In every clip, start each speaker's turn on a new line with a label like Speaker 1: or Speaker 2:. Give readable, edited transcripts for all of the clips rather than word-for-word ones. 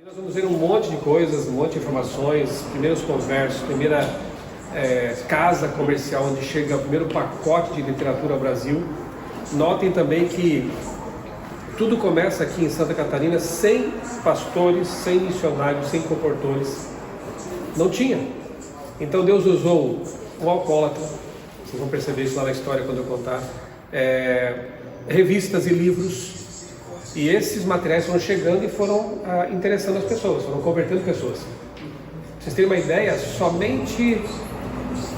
Speaker 1: Nós vamos ver um monte de coisas, um monte de informações, primeiros conversos, primeira casa comercial onde chega o primeiro pacote de literatura ao Brasil. Notem também que tudo começa aqui em Santa Catarina sem pastores, sem missionários, sem comportores. Não tinha. Então Deus usou um alcoólatra, vocês vão perceber isso lá na história quando eu contar, revistas e livros, e esses materiais foram chegando e foram interessando as pessoas, foram convertendo pessoas. Pra vocês terem uma ideia, somente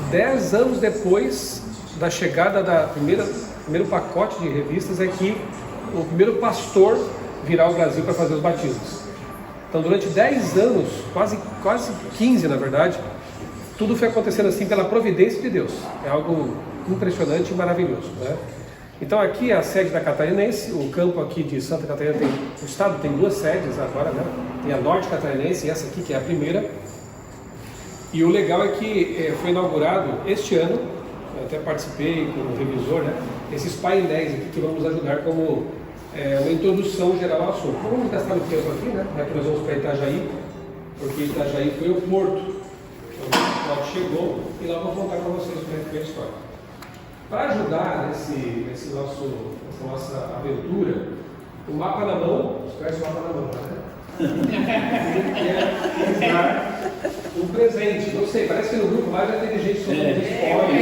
Speaker 1: 10 anos depois da chegada da primeiro pacote de revistas é que o primeiro pastor virá ao Brasil para fazer os batismos. Então durante 10 anos, quase 15 na verdade, tudo foi acontecendo assim pela providência de Deus. É algo impressionante e maravilhoso, né? Então aqui é a sede da Catarinense, o campo aqui de Santa Catarina o estado tem 2 sedes agora, né? Tem a Norte Catarinense e essa aqui que é a primeira. E o legal é que foi inaugurado este ano, eu até participei como revisor, né? Esses painéis aqui que vão nos ajudar como uma introdução geral ao assunto. Não vamos gastar muito tempo aqui, né? Já que nós vamos para Itajaí, porque Itajaí foi o porto. Então, o porto chegou e lá vou contar para vocês como é que foi a história. Para ajudar nessa nossa aventura, o mapa na mão, você conhece o mapa na mão, né? Ele quer dar um presente. Não sei, parece que no grupo lá já teve gente soltando spoiler.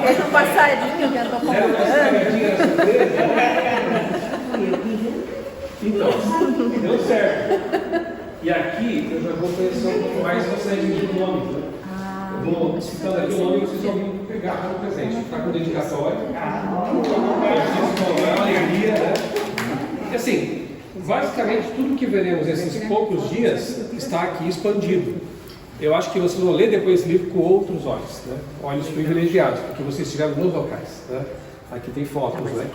Speaker 2: É um passarinho que eu estou comprando.
Speaker 1: Então, deu certo. E aqui eu já vou conhecer um pouco mais vocês do nome, né? Eu vou citando aqui o nome e vocês vão pegar para o presente. Está com dedicatória. É uma alegria, né? E assim, basicamente tudo que veremos nesses poucos dias está aqui expandido. Eu acho que vocês vão ler depois esse livro com outros olhos, né? Olhos privilegiados, porque vocês estiveram nos locais, né? Aqui tem fotos, né?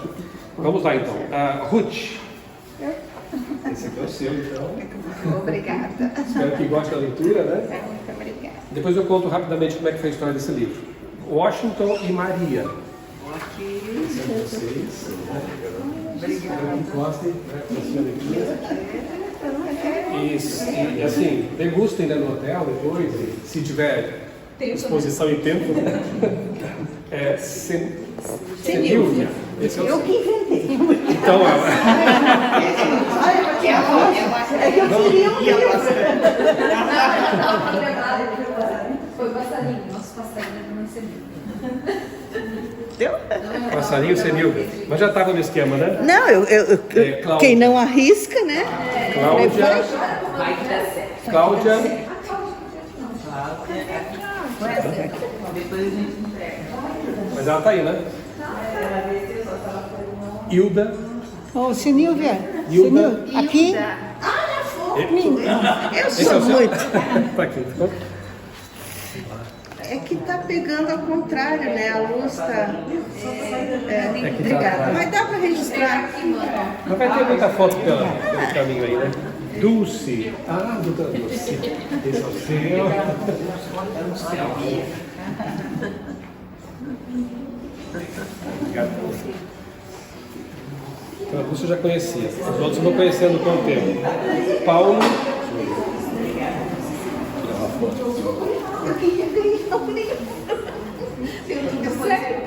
Speaker 1: Vamos lá então. Ruth. Esse aqui é o seu, então.
Speaker 2: Obrigada.
Speaker 1: Espero que goste da leitura, né?
Speaker 2: Muito obrigada.
Speaker 1: Depois eu conto rapidamente como é que foi a história desse livro. Washington e Maria. Esse é de vocês. Espero que gostem, né? E assim, degustem, né, no hotel depois, e se tiver disposição e tempo. Senilvia. Esse é o
Speaker 2: Eu que inventei.
Speaker 1: Então,
Speaker 2: É que eu queria um livro. Foi o passarinho. Nosso passarinho não recebeu.
Speaker 3: Deu?
Speaker 1: Passarinho Senilvia. Mas já estava no esquema, né?
Speaker 3: Não, quem não arrisca, né?
Speaker 1: Cláudia. Cláudia.
Speaker 3: Depois a gente entrega.
Speaker 1: Mas ela está aí, né? Hilda.
Speaker 3: Ô, Senilvia.
Speaker 1: Hilda.
Speaker 3: Aqui? Eu
Speaker 1: Esse é
Speaker 3: sou
Speaker 1: o seu?
Speaker 3: muito.
Speaker 1: Tá aqui.
Speaker 3: É que tá pegando ao contrário, né? A luz tá.
Speaker 1: que
Speaker 3: Obrigada. Mas dá pra registrar.
Speaker 1: Mas vai ter muita foto pelo caminho aí, né? Dulce. Doutora Dulce. Esse é o seu. Obrigado. Então, a Dulce eu já conhecia. Os outros eu vou conhecendo com o tempo. Paulo.
Speaker 3: Eu queria ganhar um livro. Deu tudo certo.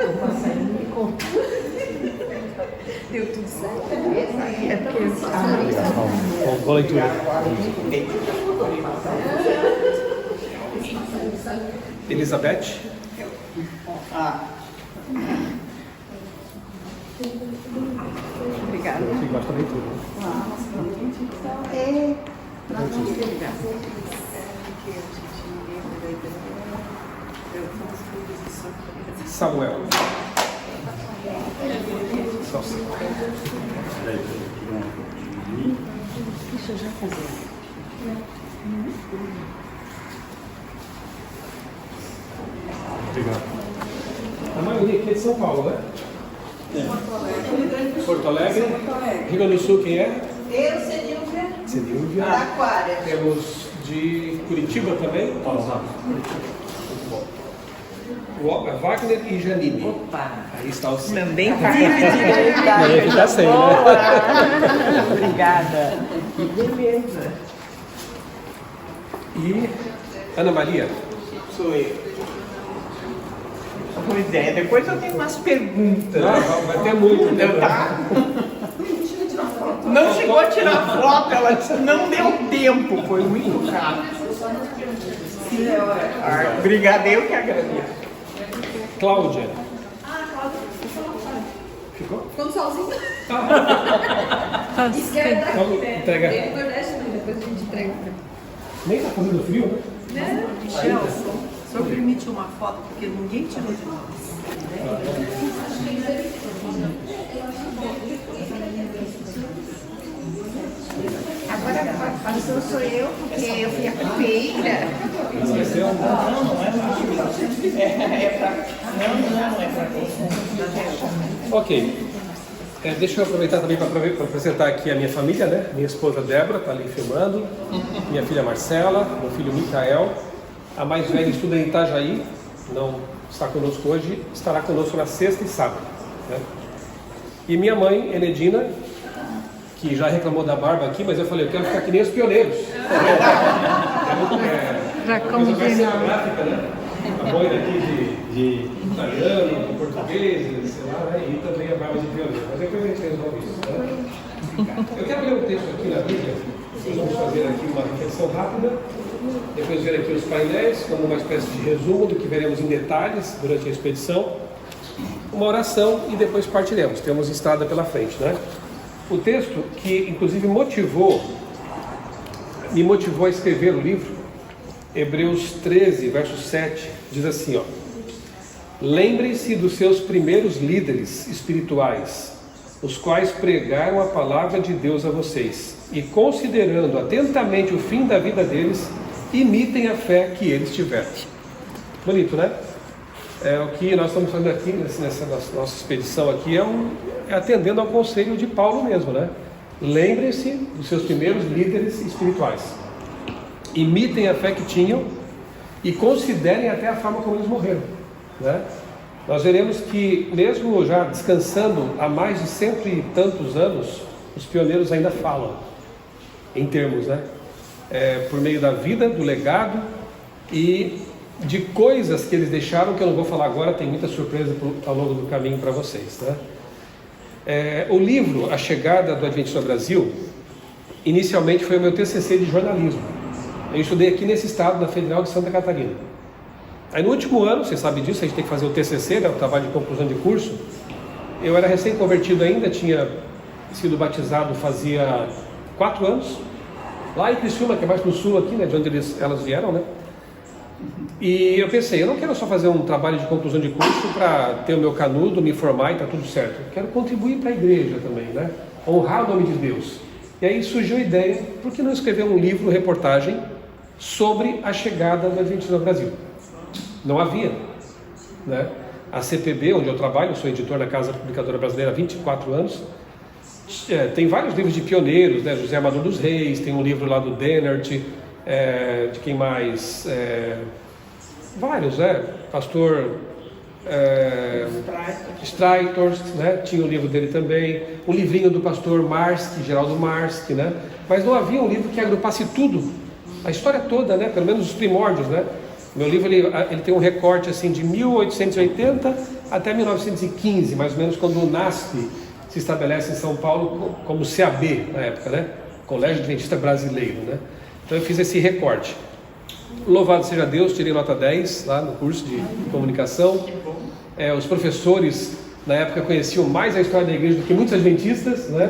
Speaker 3: Deu tudo certo. É porque
Speaker 1: Boa leitura. Elizabeth.
Speaker 3: Obrigada.
Speaker 1: Você gosta da leitura. Samuel.
Speaker 3: Deixa eu já fazer.
Speaker 1: Obrigado. A maioria aqui é de São Paulo, né? Porto Alegre. Rio Grande do Sul, quem é?
Speaker 3: Eu, Senilvia.
Speaker 1: Senilvia.
Speaker 3: Aquária.
Speaker 1: Temos de Curitiba também. Muito bom. Wagner e Janine.
Speaker 3: Opa.
Speaker 1: Aí está o seu.
Speaker 3: Também tive direito.
Speaker 1: Não ia ficar sem, né?
Speaker 3: Obrigada. Que beleza.
Speaker 1: E Ana Maria?
Speaker 4: Sou eu. Pois é, depois eu tenho umas perguntas.
Speaker 1: Vai ter muito, né?
Speaker 4: Tá? Não chegou a tirar foto, ela disse, não deu tempo, foi muito rápido. Obrigada, eu que agradeço.
Speaker 1: Cláudia.
Speaker 2: Ficou no solzinho.
Speaker 1: Vamos entregar.
Speaker 2: Depois a gente entrega.
Speaker 1: Nem tá fazendo frio, né?
Speaker 5: Michel, só permite uma foto, porque ninguém tirou de nós.
Speaker 3: Agora a pastor sou eu, porque eu fui a primeira.
Speaker 4: Não é pra
Speaker 1: Ok. Deixa eu aproveitar também para apresentar aqui a minha família, né? Minha esposa Débora está ali filmando, minha filha Marcela, meu filho Micael, a mais velha estuda em Itajaí, não está conosco hoje, estará conosco na sexta e sábado, né? E minha mãe, Enedina, que já reclamou da barba aqui, mas eu falei, eu quero ficar que nem os pioneiros.
Speaker 3: Já
Speaker 1: coisa mais cenográfica, né? A boina aqui de italiano, de português, sei lá, né? E também a barba de pioneiro. Mas depois a gente resolve isso, né? Eu quero ler um texto aqui na Bíblia. Nós vamos fazer aqui uma reflexão rápida. Depois ver aqui os painéis, como uma espécie de resumo do que veremos em detalhes durante a expedição. Uma oração e depois partiremos. Temos estrada pela frente, né? O texto que, inclusive, me motivou a escrever o livro, Hebreus 13, verso 7, diz assim, ó: lembrem-se dos seus primeiros líderes espirituais, os quais pregaram a palavra de Deus a vocês, e considerando atentamente o fim da vida deles, imitem a fé que eles tiveram. Bonito, né? O que nós estamos fazendo aqui nessa nossa expedição aqui é atendendo ao conselho de Paulo mesmo, né? Lembrem-se dos seus primeiros líderes espirituais, imitem a fé que tinham e considerem até a forma como eles morreram, né? Nós veremos que mesmo já descansando há mais de 100 e tantos anos, os pioneiros ainda falam em termos, né? Por meio da vida, do legado e de coisas que eles deixaram, que eu não vou falar agora, tem muita surpresa ao longo do caminho para vocês, né? O livro A Chegada do Adventista ao Brasil, inicialmente foi o meu TCC de jornalismo. Eu estudei aqui nesse estado, na Federal de Santa Catarina. Aí no último ano, você sabe disso, a gente tem que fazer o TCC, né, o trabalho de conclusão de curso. Eu era recém-convertido ainda, tinha sido batizado fazia 4 anos, lá em Criciúma, que é mais no sul aqui, né, de onde elas vieram, né? E eu pensei, eu não quero só fazer um trabalho de conclusão de curso para ter o meu canudo, me formar e está tudo certo. Eu quero contribuir para a igreja também, né? Honrar o nome de Deus. E aí surgiu a ideia, por que não escrever um livro, reportagem, sobre a chegada do Adventista no Brasil? Não havia, né? A CPB, onde eu trabalho, eu sou editor na Casa Publicadora Brasileira há 24 anos, tem vários livros de pioneiros, né? José Amador dos Reis, tem um livro lá do Dennert, de quem mais? Vários, né? Pastor Streitor, né? Tinha o livro dele também, o livrinho do pastor Marski, Geraldo Marski, né? Mas não havia um livro que agrupasse tudo, a história toda, né? Pelo menos os primórdios, né? Meu livro ele tem um recorte assim de 1880 até 1915, mais ou menos, quando o NASP se estabelece em São Paulo como CAB na época, né? Colégio Adventista Brasileiro, né? Então eu fiz esse recorte. Louvado seja Deus, tirei nota 10 lá no curso de comunicação. Os professores na época conheciam mais a história da igreja do que muitos adventistas, né?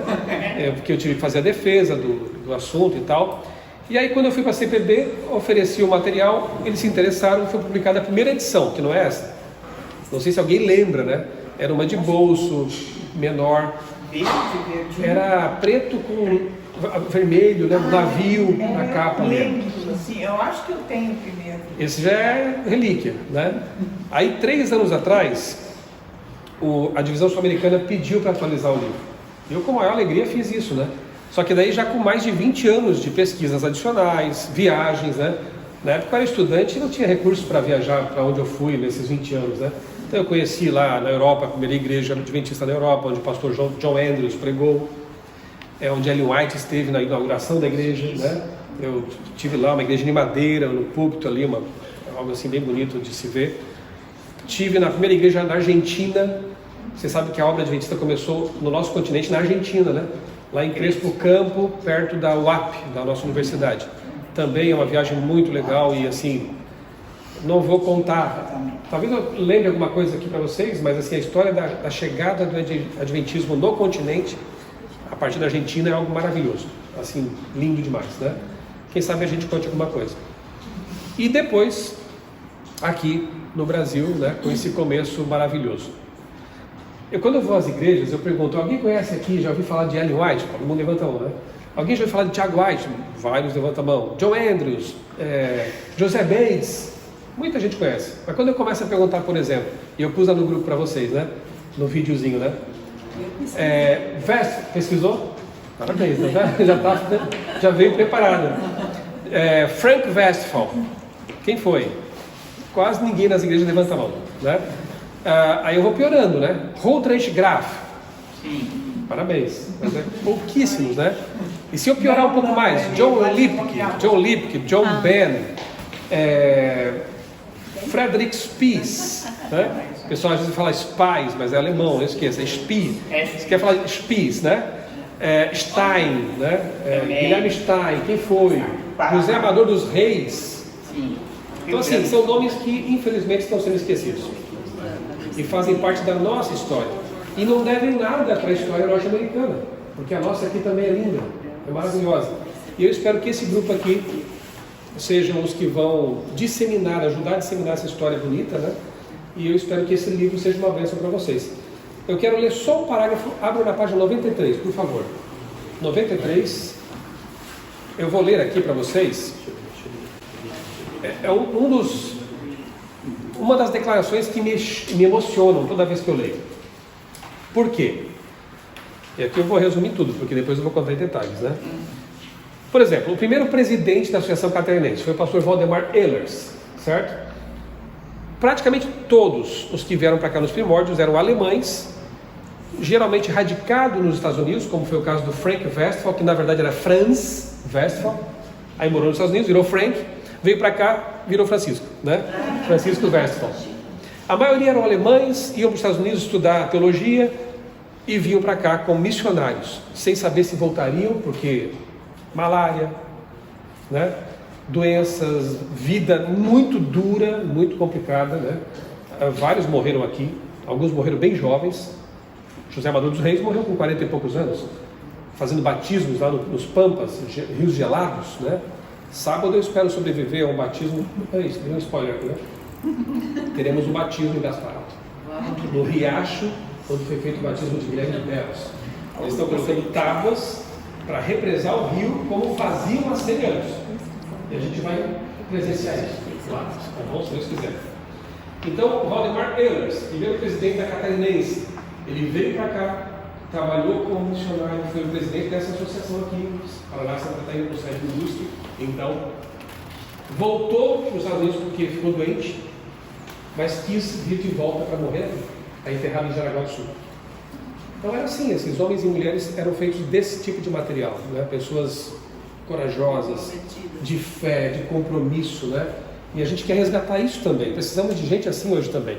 Speaker 1: Porque eu tive que fazer a defesa do assunto e tal. E aí quando eu fui para a CPB, ofereci o material, eles se interessaram, foi publicada a primeira edição, que não é essa. Não sei se alguém lembra, né? Era uma de bolso, menor. Era preto com vermelho, né? Um navio na capa.
Speaker 4: Lembro, assim, eu acho que eu tenho o primeiro.
Speaker 1: Esse já é relíquia, né? Aí 3 anos atrás, a divisão sul-americana pediu para atualizar o livro. Eu com maior alegria fiz isso, né? Só que daí já com mais de 20 anos de pesquisas adicionais, viagens, né? Na época eu era estudante e não tinha recursos para viajar para onde eu fui nesses 20 anos, né? Então eu conheci lá na Europa a primeira igreja adventista da Europa, onde o pastor John Andrews pregou, onde Ellen White esteve na inauguração da igreja, né? Eu tive lá uma igreja de madeira, no púlpito ali, algo assim bem bonito de se ver. Tive na primeira igreja na Argentina. Você sabe que a obra adventista começou no nosso continente, na Argentina, né? Lá em Crespo Campo, perto da UAP, da nossa universidade. Também é uma viagem muito legal e assim, não vou contar. Talvez eu lembre alguma coisa aqui para vocês, mas assim, a história da chegada do adventismo no continente, a partir da Argentina, é algo maravilhoso. Assim, lindo demais, né? Quem sabe a gente conte alguma coisa. E depois, aqui no Brasil, né, com esse começo maravilhoso. Quando eu vou às igrejas, eu pergunto, alguém conhece aqui, já ouviu falar de Ellen White? Todo mundo levanta a mão, né? Alguém já ouviu falar de Tiago White? Vários levantam a mão. John Andrews, José Bates, muita gente conhece. Mas quando eu começo a perguntar, por exemplo, e eu pus lá no grupo para vocês, né? No videozinho, né? Pesquisou? Parabéns, né? já veio preparado. Frank Westphal, quem foi? Quase ninguém nas igrejas levanta a mão, né? Aí eu vou piorando, né? Roldrecht Graf. Sim. Parabéns. Mas pouquíssimos, né? E se eu piorar um pouco mais, John Lipke, John Ben, Frederick Spies, né? O pessoal às vezes fala Spies, mas é alemão, não esqueça, é Spies. Você quer falar Spies, né? Stein, né? Guilherme Stein, quem foi? José Amador dos Reis. Sim. Então assim, são nomes que infelizmente estão sendo esquecidos e fazem parte da nossa história e não devem nada para a história norte-americana, porque a nossa aqui também é linda, é maravilhosa. E eu espero que esse grupo aqui sejam os que vão disseminar, ajudar a disseminar essa história bonita, né? E eu espero que esse livro seja uma bênção para vocês. Eu quero ler só um parágrafo, abra na página 93, por favor. 93, eu vou ler aqui para vocês. Uma das declarações que me emocionam toda vez que eu leio. Por quê? E aqui eu vou resumir tudo, porque depois eu vou contar em detalhes, né? Por exemplo, o primeiro presidente da Associação Catarinense foi o pastor Valdemar Ehlers, certo? Praticamente todos os que vieram para cá nos primórdios eram alemães, geralmente radicados nos Estados Unidos, como foi o caso do Frank Westphal, que na verdade era Franz Westphal, aí morou nos Estados Unidos, virou Frank, veio para cá, virou Francisco, né? Francisco Westphal. A maioria eram alemães, iam para os Estados Unidos estudar teologia e vinham para cá como missionários, sem saber se voltariam, porque malária, né? Doenças, vida muito dura, muito complicada, né? Vários morreram aqui, alguns morreram bem jovens. José Amador dos Reis morreu com 40 e poucos anos, fazendo batismos lá nos Pampas, rios gelados, né? Sábado eu espero sobreviver a um batismo. É isso, deu um spoiler aqui, né? Teremos um batismo em Gaspar Alto, no riacho onde foi feito o batismo de Guilherme de Belos. Eles estão colocando tábuas para represar o rio como faziam as semelhantes. E a gente vai presenciar isso lá, tá bom? Se Deus quiser. Então, Valdemar Ehlers, primeiro presidente da Catarinense, ele veio para cá, trabalhou como missionário, foi o presidente dessa associação aqui, Paraná Santa Catarina, no site do Lustre. Então, voltou para os Estados Unidos porque ficou doente, mas quis vir de volta para morrer, está enterrado em Jaraguá do Sul. Então era assim, esses homens e mulheres eram feitos desse tipo de material, né? Pessoas corajosas, de fé, de compromisso, né? E a gente quer resgatar isso também, precisamos de gente assim hoje também.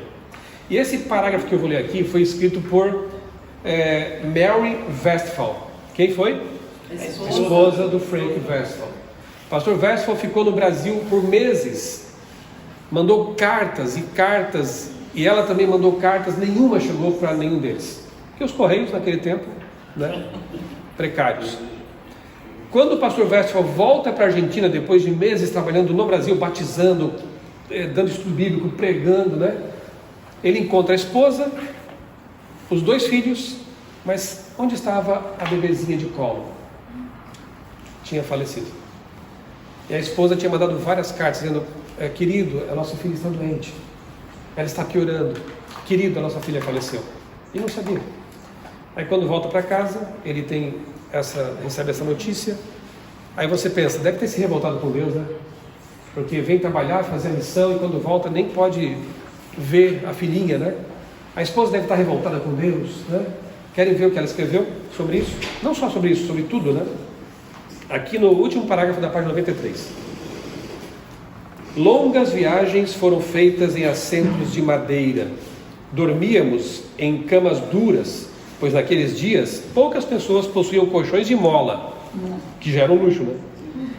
Speaker 1: E esse parágrafo que eu vou ler aqui foi escrito por Mary Westphal. Quem foi? A esposa do Frank Westphal. O pastor Westphal ficou no Brasil por meses, mandou cartas e cartas, e ela também mandou cartas, nenhuma chegou para nenhum deles, porque os correios naquele tempo, né, precários. Quando o pastor Westphal volta para a Argentina, depois de meses trabalhando no Brasil, batizando, dando estudo bíblico, pregando, né, ele encontra a esposa, os 2 filhos, mas onde estava a bebezinha de colo? Tinha falecido. E a esposa tinha mandado várias cartas dizendo: querido, a nossa filha está doente, ela está piorando, querido, a nossa filha faleceu. E não sabia. Aí quando volta para casa, ele recebe essa notícia. Aí você pensa, deve ter se revoltado com Deus, né? Porque vem trabalhar, fazer a missão, e quando volta nem pode ver a filhinha, né? A esposa deve estar revoltada com Deus, né? Querem ver o que ela escreveu sobre isso? Não só sobre isso, sobre tudo, né? aqui no último parágrafo da página 93. Longas viagens foram feitas em assentos de madeira. Dormíamos em camas duras, pois naqueles dias poucas pessoas possuíam colchões de mola, que já era um luxo, né?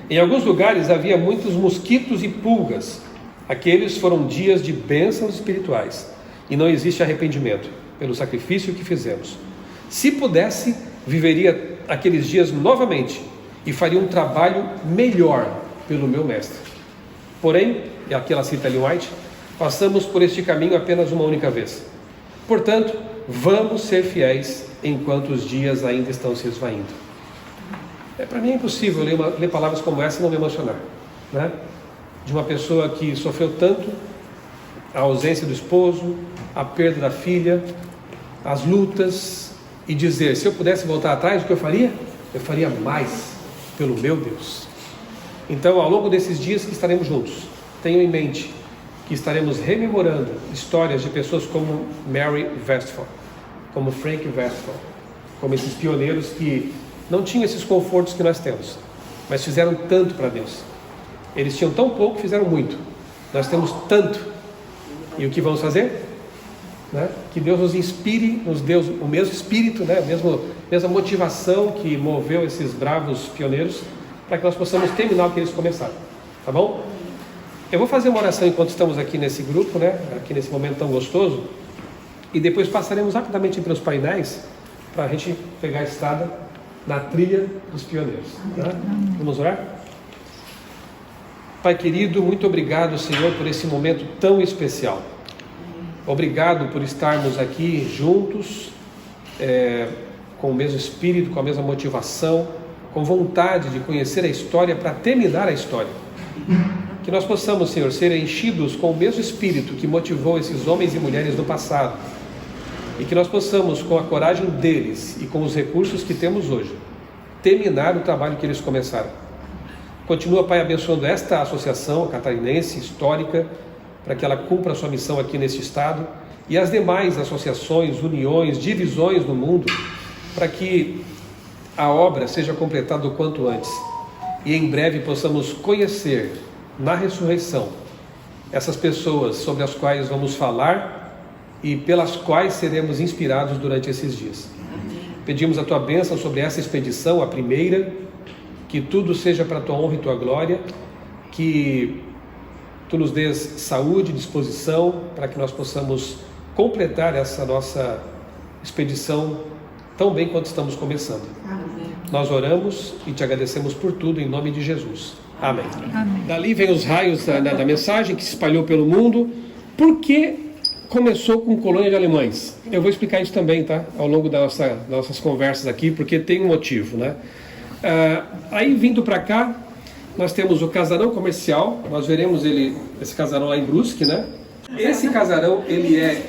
Speaker 1: Em alguns lugares havia muitos mosquitos e pulgas. Aqueles foram dias de bênçãos espirituais, e não existe arrependimento pelo sacrifício que fizemos. Se pudesse, viveria aqueles dias novamente e faria um trabalho melhor pelo meu mestre. Porém, e aqui ela cita Ellen White, passamos por este caminho apenas uma única vez. Portanto, vamos ser fiéis enquanto os dias ainda estão se esvaindo. Para mim é impossível ler palavras como essa e não me emocionar, né? De uma pessoa que sofreu tanto a ausência do esposo, a perda da filha, as lutas, e dizer, se eu pudesse voltar atrás, o que eu faria? Eu faria mais pelo meu Deus. Então, ao longo desses dias que estaremos juntos, tenham em mente que estaremos rememorando histórias de pessoas como Mary Westphal, como Frank Westphal, como esses pioneiros que não tinham esses confortos que nós temos, mas fizeram tanto para Deus. Eles tinham tão pouco, fizeram muito. Nós temos tanto. E o que vamos fazer? Né? Que Deus nos inspire, nos dê o mesmo espírito, né? a mesma motivação que moveu esses bravos pioneiros, para que nós possamos terminar o que eles começaram. Tá bom? Eu vou fazer uma oração enquanto estamos aqui nesse grupo, né? Aqui nesse momento tão gostoso, e depois passaremos rapidamente pelos painéis, para a gente pegar a estrada na trilha dos pioneiros. Tá? Vamos orar? Pai querido, muito obrigado, Senhor, por esse momento tão especial. Obrigado por estarmos aqui juntos, com o mesmo espírito, com a mesma motivação, com vontade de conhecer a história para terminar a história. Que nós possamos, Senhor, ser enchidos com o mesmo espírito que motivou esses homens e mulheres do passado. E que nós possamos, com a coragem deles e com os recursos que temos hoje, terminar o trabalho que eles começaram. Continua, Pai, abençoando esta associação catarinense, histórica, para que ela cumpra a sua missão aqui neste estado, e as demais associações, uniões, divisões no mundo, para que a obra seja completada o quanto antes, e em breve possamos conhecer, na ressurreição, essas pessoas sobre as quais vamos falar e pelas quais seremos inspirados durante esses dias. Pedimos a Tua bênção sobre essa expedição, a primeira, que tudo seja para a Tua honra e Tua glória, que Tu nos dês saúde e disposição para que nós possamos completar essa nossa expedição tão bem quanto estamos começando. Amém. Nós oramos e Te agradecemos por tudo em nome de Jesus. Amém. Amém. Dali vem os raios da mensagem que se espalhou pelo mundo. Por que começou com colônia de alemães? Eu vou explicar isso também, tá? Ao longo das nossas conversas aqui, porque tem um motivo, né? Aí vindo para cá, nós temos o casarão comercial. Nós veremos esse casarão lá em Brusque, né? Esse casarão, ele é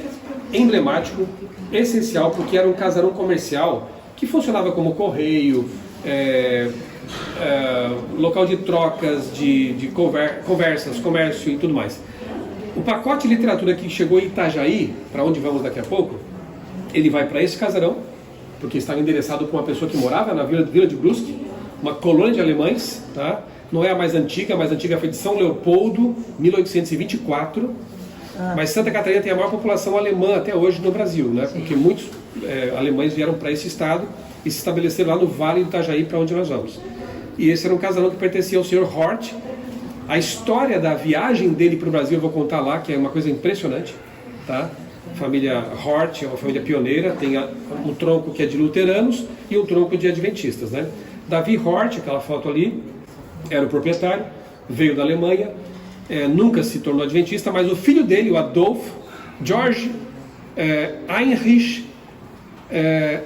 Speaker 1: emblemático, essencial, porque era um casarão comercial que funcionava como correio, local de trocas, de conversas, comércio e tudo mais. O pacote de literatura que chegou em Itajaí, para onde vamos daqui a pouco, ele vai para esse casarão, porque estava endereçado para uma pessoa que morava na vila de Brusque, uma colônia de alemães, tá? Não é a mais antiga foi de São Leopoldo, 1824, mas Santa Catarina tem a maior população alemã até hoje no Brasil, né? Porque muitos alemães vieram para esse estado e se estabeleceram lá no Vale do Itajaí, para onde nós vamos. E esse era um casarão que pertencia ao Sr. Hort. A história da viagem dele para o Brasil eu vou contar lá, que é uma coisa impressionante, tá? A família Hort é uma família pioneira, tem um tronco que é de luteranos e um tronco de adventistas, né? Davi Hort, aquela foto ali, era o proprietário, veio da Alemanha, nunca se tornou adventista, mas o filho dele, o Adolf, George Heinrich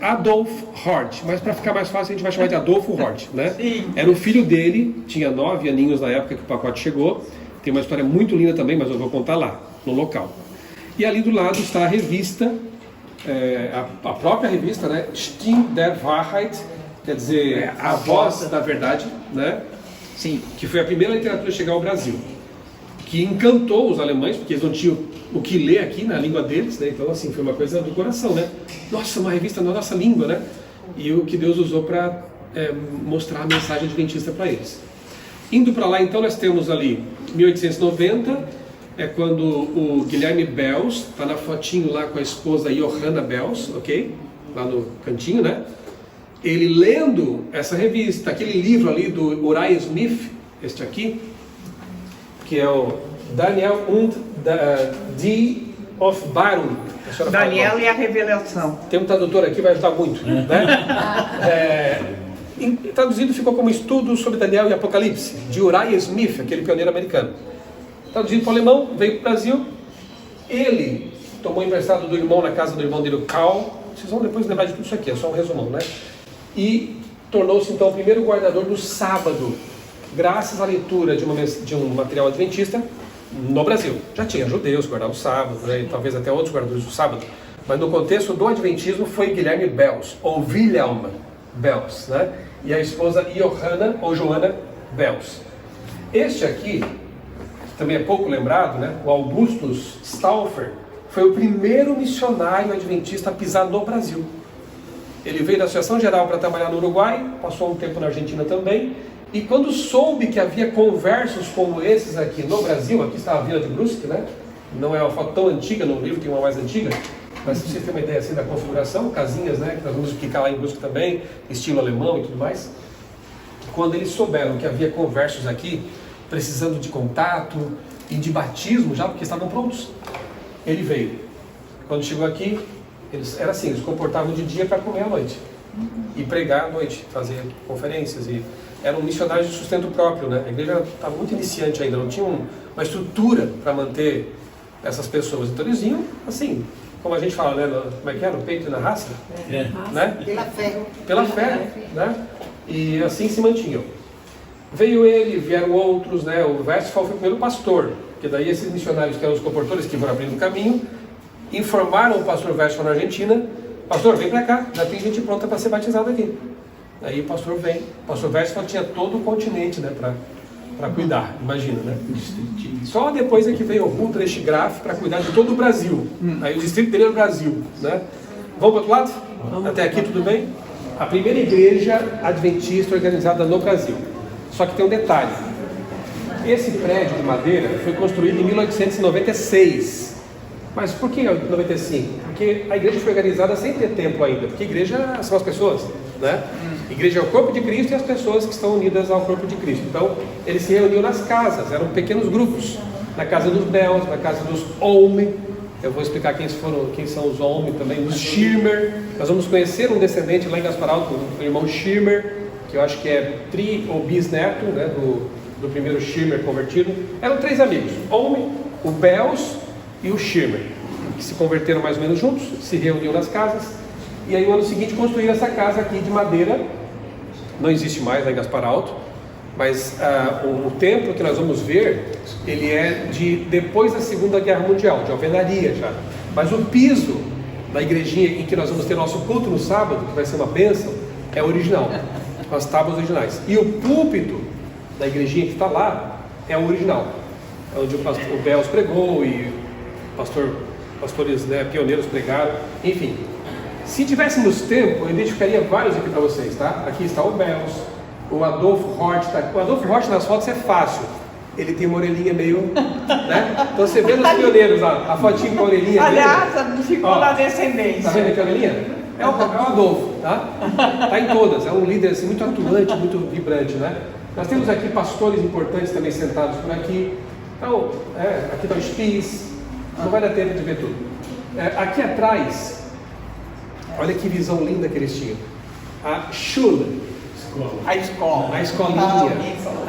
Speaker 1: Adolf Hort, mas para ficar mais fácil a gente vai chamar de Adolfo Hort, né? Era o filho dele, tinha 9 aninhos na época que o pacote chegou. Tem uma história muito linda também, mas eu vou contar lá, no local. E ali do lado está a revista, a própria revista, né? Stimme der Wahrheit, quer dizer, a voz da verdade, né?
Speaker 4: Sim.
Speaker 1: Que foi a primeira literatura a chegar ao Brasil, que encantou os alemães, porque eles não tinham o que ler aqui na língua deles, né? Então, assim, foi uma coisa do coração, né? Nossa, uma revista na nossa língua, né? E o que Deus usou para mostrar a mensagem adventista para eles. Indo para lá, então, nós temos ali 1890, é quando o Guilherme Belz, está na fotinho lá com a esposa Johanna Belz, ok? Lá no cantinho, né? Ele lendo essa revista, aquele livro ali do Uriah Smith, este aqui, que é o Daniel und die Offenbarung.
Speaker 4: Daniel e a Revelação.
Speaker 1: Tem um tradutor aqui, vai ajudar muito, né? Traduzido ficou como Estudo sobre Daniel e Apocalipse, de Uriah Smith, aquele pioneiro americano. Traduzido para o alemão, veio para o Brasil. Ele tomou emprestado do irmão na casa do irmão dele, o Carl. Vocês vão depois lembrar de tudo isso aqui, é só um resumão, né? E tornou-se então o primeiro guardador do sábado, graças à leitura de um material adventista no Brasil. Já tinha judeus que guardavam o sábado, né, e talvez até outros guardadores do sábado, mas no contexto do adventismo foi Guilherme Belz, ou Wilhelm Belz, né? E a esposa Johanna, ou Johanna Belz. Este aqui, também é pouco lembrado, né? O Augustus Stauffer, foi o primeiro missionário adventista a pisar no Brasil. Ele veio da Associação Geral para trabalhar no Uruguai, passou um tempo na Argentina também, e quando soube que havia conversos como esses aqui no Brasil, aqui está a Vila de Brusque, né? Não é uma foto tão antiga no livro, tem uma mais antiga, mas se você tem uma ideia assim da configuração, casinhas, né? Que nós vamos explicar lá em Brusque também, estilo alemão e tudo mais. Quando eles souberam que havia conversos aqui, precisando de contato e de batismo já, porque estavam prontos, ele veio. Quando chegou aqui, eles se comportavam de dia para comer à noite e pregar à noite, fazer conferências, e eram missionários de sustento próprio, né? A igreja estava muito iniciante ainda, não tinha uma estrutura para manter essas pessoas, então eles iam assim, como a gente fala, né? Como é que é? No peito e na raça? Né? Pela fé, né? E assim se mantinham. Veio ele, vieram outros, né? O Westphal foi o primeiro pastor, porque daí esses missionários que eram os comportores que foram abrindo o caminho, informaram o pastor Westphal na Argentina: pastor, vem para cá, já tem gente pronta para ser batizada aqui. Aí o pastor vem, o pastor Westphal tinha todo o continente, né, para cuidar, imagina, né? Só depois é que veio o Ruprecht Graf para cuidar de todo o Brasil. Aí o distrito dele era o Brasil, né? Vamos para o outro lado? Até aqui tudo bem? A primeira igreja adventista organizada no Brasil. Só que tem um detalhe. Esse prédio de madeira foi construído em 1896. Mas por que 95? Porque a igreja foi organizada sem ter templo ainda. Porque a igreja são as pessoas, né? A igreja é o corpo de Cristo e as pessoas que estão unidas ao corpo de Cristo. Então, eles se reuniam nas casas, eram pequenos grupos. Na casa dos Belz, na casa dos Olme. Eu vou explicar quem são os Olme também, os Schirmer. Nós vamos conhecer um descendente lá em Gaspar Alto, o irmão Schirmer, que eu acho que é tri ou bisneto, né, do primeiro Schirmer convertido. Eram 3 amigos, Olme, o Belz e o Schirmer, que se converteram mais ou menos juntos, se reuniam nas casas, e aí no ano seguinte construíram essa casa aqui de madeira. Não existe mais lá em Gaspar Alto, mas o templo que nós vamos ver, ele é de depois da Segunda Guerra Mundial, de alvenaria já. Mas o piso da igrejinha em que nós vamos ter nosso culto no sábado, que vai ser uma bênção, é original, com as tábuas originais. E o púlpito da igrejinha que está lá é o original, é onde o Belz pregou e pastores, né, pioneiros pregaram, enfim. Se tivéssemos tempo, eu identificaria vários aqui para vocês, tá? Aqui está o Belz, o Adolf Hort, tá? O Adolf Hort nas fotos é fácil, ele tem uma orelhinha meio, né? Então você vê nos pioneiros lá, a fotinha com a orelhinha.
Speaker 4: Aliás, ficou na descendência.
Speaker 1: Tá vendo aqui a orelhinha? É o Adolfo, tá? Tá em todas, é um líder assim, muito atuante, muito vibrante, né? Nós temos aqui pastores importantes também sentados por aqui. Então, aqui está o Spies, não vai dar tempo de ver tudo. Aqui atrás, olha que visão linda que eles tinham. A Schule,
Speaker 4: a escola.
Speaker 1: A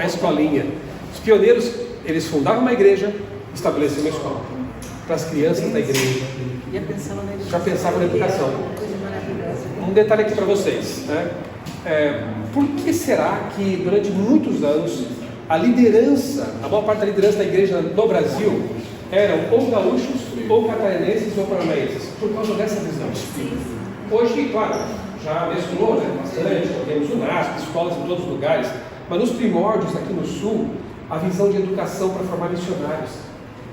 Speaker 1: escolinha. Os pioneiros, eles fundavam uma igreja, estabeleciam uma escola para as crianças da igreja. Já pensavam na educação. Um detalhe aqui para vocês, né? Por que será que durante muitos anos a maior parte da liderança da igreja no Brasil eram ou gaúchos, ou catarinenses, ou paranaenses? Por causa dessa visão. Hoje, claro, já mesclou, né, bastante, temos UNASP, escolas em todos os lugares, mas nos primórdios aqui no Sul, a visão de educação para formar missionários.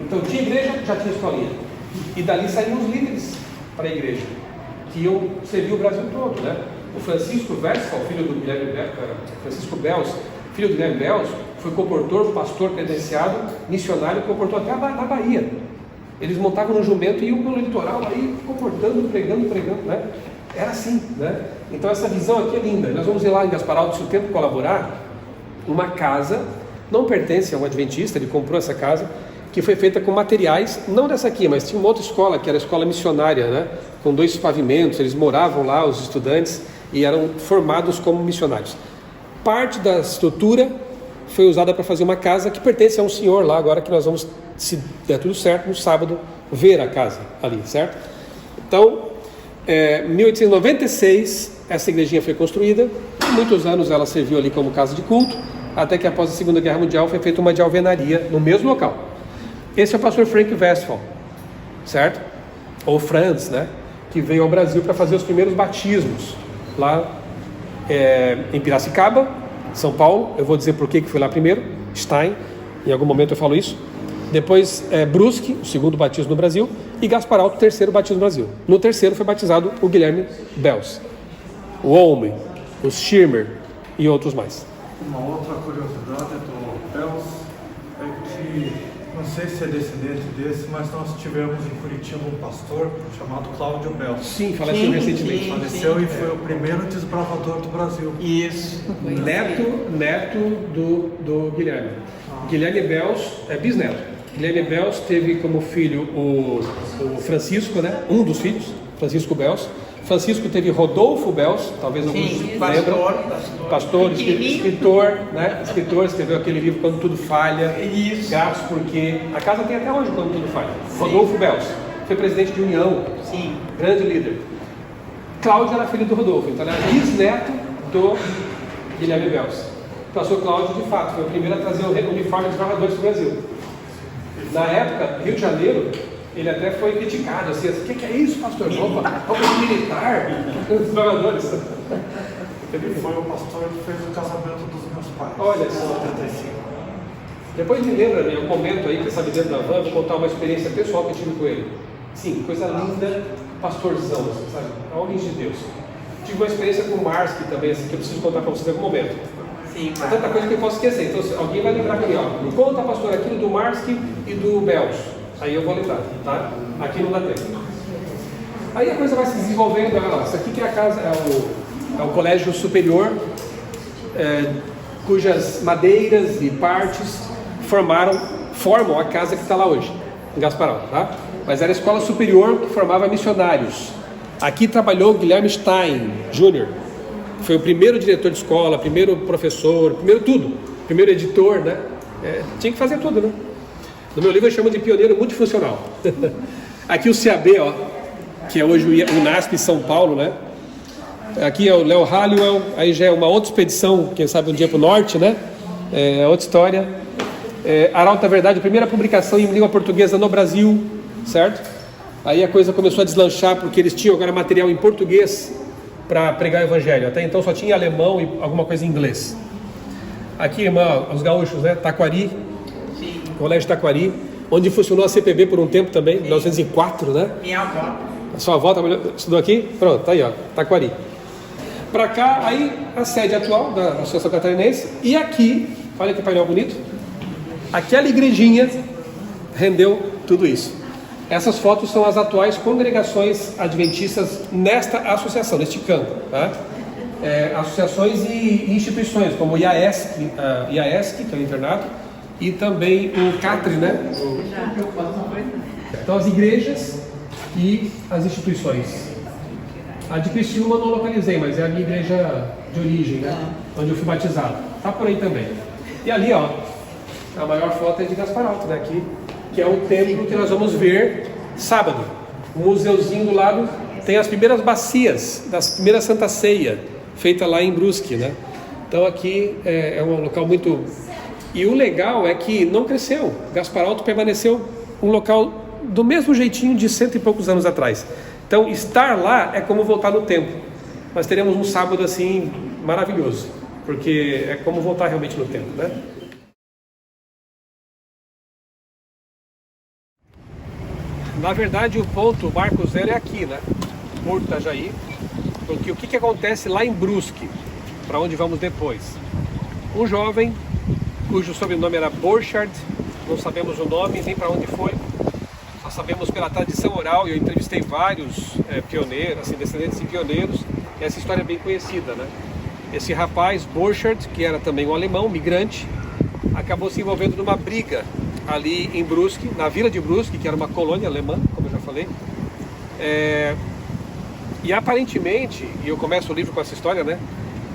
Speaker 1: Então, tinha igreja, já tinha escolinha. E dali saíam os líderes para a igreja, que iam servir o Brasil todo, né? O Francisco Westphal, filho do Guilherme Francisco Bels, filho do Guilherme Bels, foi comportor, pastor credenciado, missionário, comportou até na Bahia. Eles montavam no jumento e iam pelo litoral aí, comportando, pregando, né? Era assim, né? Então essa visão aqui é linda. Nós vamos ir lá em Gaspar Alto, se o tempo colaborar, uma casa, não pertence a um adventista, ele comprou essa casa, que foi feita com materiais, não dessa aqui, mas tinha uma outra escola, que era a escola missionária, né? Com 2 pavimentos, eles moravam lá, os estudantes, e eram formados como missionários. Parte da estrutura foi usada para fazer uma casa que pertence a um senhor lá, agora que nós vamos, se der tudo certo, no sábado, ver a casa ali, certo? Então, em 1896, essa igrejinha foi construída, por muitos anos ela serviu ali como casa de culto, até que após a Segunda Guerra Mundial foi feita uma de alvenaria no mesmo local. Esse é o pastor Frank Westphal, certo? Ou Franz, né? Que veio ao Brasil para fazer os primeiros batismos lá em Piracicaba, São Paulo. Eu vou dizer por que foi lá primeiro. Stein, em algum momento eu falo isso. Depois Brusque, o segundo batismo no Brasil, e Gaspar Alto, o terceiro batismo no Brasil. No terceiro foi batizado o Guilherme Bels, o Olme, o Schirmer e outros mais.
Speaker 6: Uma outra curiosidade do Bels é que, não sei se é descendente desse, mas nós tivemos em Curitiba um pastor chamado Cláudio Bels.
Speaker 1: Sim, faleceu recentemente.
Speaker 6: Faleceu e foi o primeiro desbravador do Brasil.
Speaker 4: Isso.
Speaker 1: Neto do Guilherme. Guilherme Bels é bisneto. Guilherme Bels teve como filho o Francisco, né? Um dos filhos, Francisco Bels. Francisco teve Rodolfo Bels, talvez alguns lembram. Pastor, escritor, né? Escritor, escreveu aquele livro Quando Tudo Falha.
Speaker 4: Isso.
Speaker 1: Gatos porque a casa tem até hoje Quando Tudo Falha. Rodolfo Bels foi presidente de União.
Speaker 4: Sim.
Speaker 1: Grande líder. Cláudio era filho do Rodolfo, então ele era bisneto do Guilherme Bels. O pastor Cláudio, de fato, foi o primeiro a trazer o uniforme dos bravadores para o Brasil. Na época, Rio de Janeiro, ele até foi criticado, assim, o que é isso, pastor? Roupa militar? Os bravadores.
Speaker 6: Ele foi o pastor que fez o casamento dos meus pais.
Speaker 1: Olha só. Depois me lembra, em algum momento aí, que sabe dentro da van, vou contar uma experiência pessoal que eu tive com ele. Sim, coisa linda, pastorzão, assim, sabe? Homens de Deus. Tive uma experiência com o Marsky também, assim, que eu preciso contar para vocês em algum momento.
Speaker 4: Sim,
Speaker 1: É tanta coisa que eu posso esquecer. Então, alguém vai lembrar para mim, ó. Me conta, pastor, aquilo do Marsky e do Bels. Aí eu vou lembrar, tá? Aqui não dá tempo. Aí a coisa vai se desenvolvendo. Ó, isso aqui que é a casa, é o colégio superior, cujas madeiras e partes formam a casa que está lá hoje, em Gaspar Alto, tá? Mas era a escola superior que formava missionários. Aqui trabalhou Guilherme Stein Jr., foi o primeiro diretor de escola, primeiro professor, primeiro tudo, primeiro editor, né? Tinha que fazer tudo, né? No meu livro eu chamo de pioneiro multifuncional. Aqui o CAB, ó, que é hoje o UNASP São Paulo, né? Aqui é o Léo Halliwell, aí já é uma outra expedição, quem sabe um dia para o norte, né? É outra história. Arauto Verdade, primeira publicação em língua portuguesa no Brasil, certo? Aí a coisa começou a deslanchar porque eles tinham agora material em português para pregar o evangelho. Até então só tinha alemão e alguma coisa em inglês. Aqui, irmã, os gaúchos, né? Taquari,
Speaker 4: Sim.
Speaker 1: Colégio Taquari, onde funcionou a CPB por um tempo também, em 1904, né?
Speaker 4: Minha avó.
Speaker 1: A sua avó estudou aqui? Pronto, tá aí, ó, Taquari. Para cá, aí a sede atual da Associação Catarinense. E aqui, olha que painel bonito. Aquela igrejinha rendeu tudo isso. Essas fotos são as atuais congregações adventistas nesta associação, neste campo, tá? Associações e instituições, como o IAESC, que é o internato, e também o CATRI, né? Então, as igrejas e as instituições. A de Criciúma eu não localizei, mas é a minha igreja de origem, né? Onde eu fui batizado. Tá por aí também. E ali, ó, a maior foto é de Gaspar Alto, né? Aqui, que é o templo que nós vamos ver sábado. O museuzinho do lado tem as primeiras bacias das primeiras Santa Ceia, feita lá em Brusque, né? Então aqui é um local muito... E o legal é que não cresceu. Gaspar Alto permaneceu um local do mesmo jeitinho de 100 e poucos anos atrás. Então estar lá é como voltar no tempo. Nós teremos um sábado assim maravilhoso, porque é como voltar realmente no tempo, né? Na verdade, o ponto Marco Zero é aqui, né? Porto Itajaí. Porque o que acontece lá em Brusque, para onde vamos depois? Um jovem, cujo sobrenome era Borchardt, não sabemos o nome nem para onde foi, só sabemos pela tradição oral, e eu entrevistei vários pioneiros, assim, descendentes de pioneiros, e essa história é bem conhecida, né? Esse rapaz, Borchardt, que era também um alemão, migrante, acabou se envolvendo numa briga ali em Brusque, na vila de Brusque, que era uma colônia alemã, como eu já falei. E aparentemente, e eu começo o livro com essa história, né?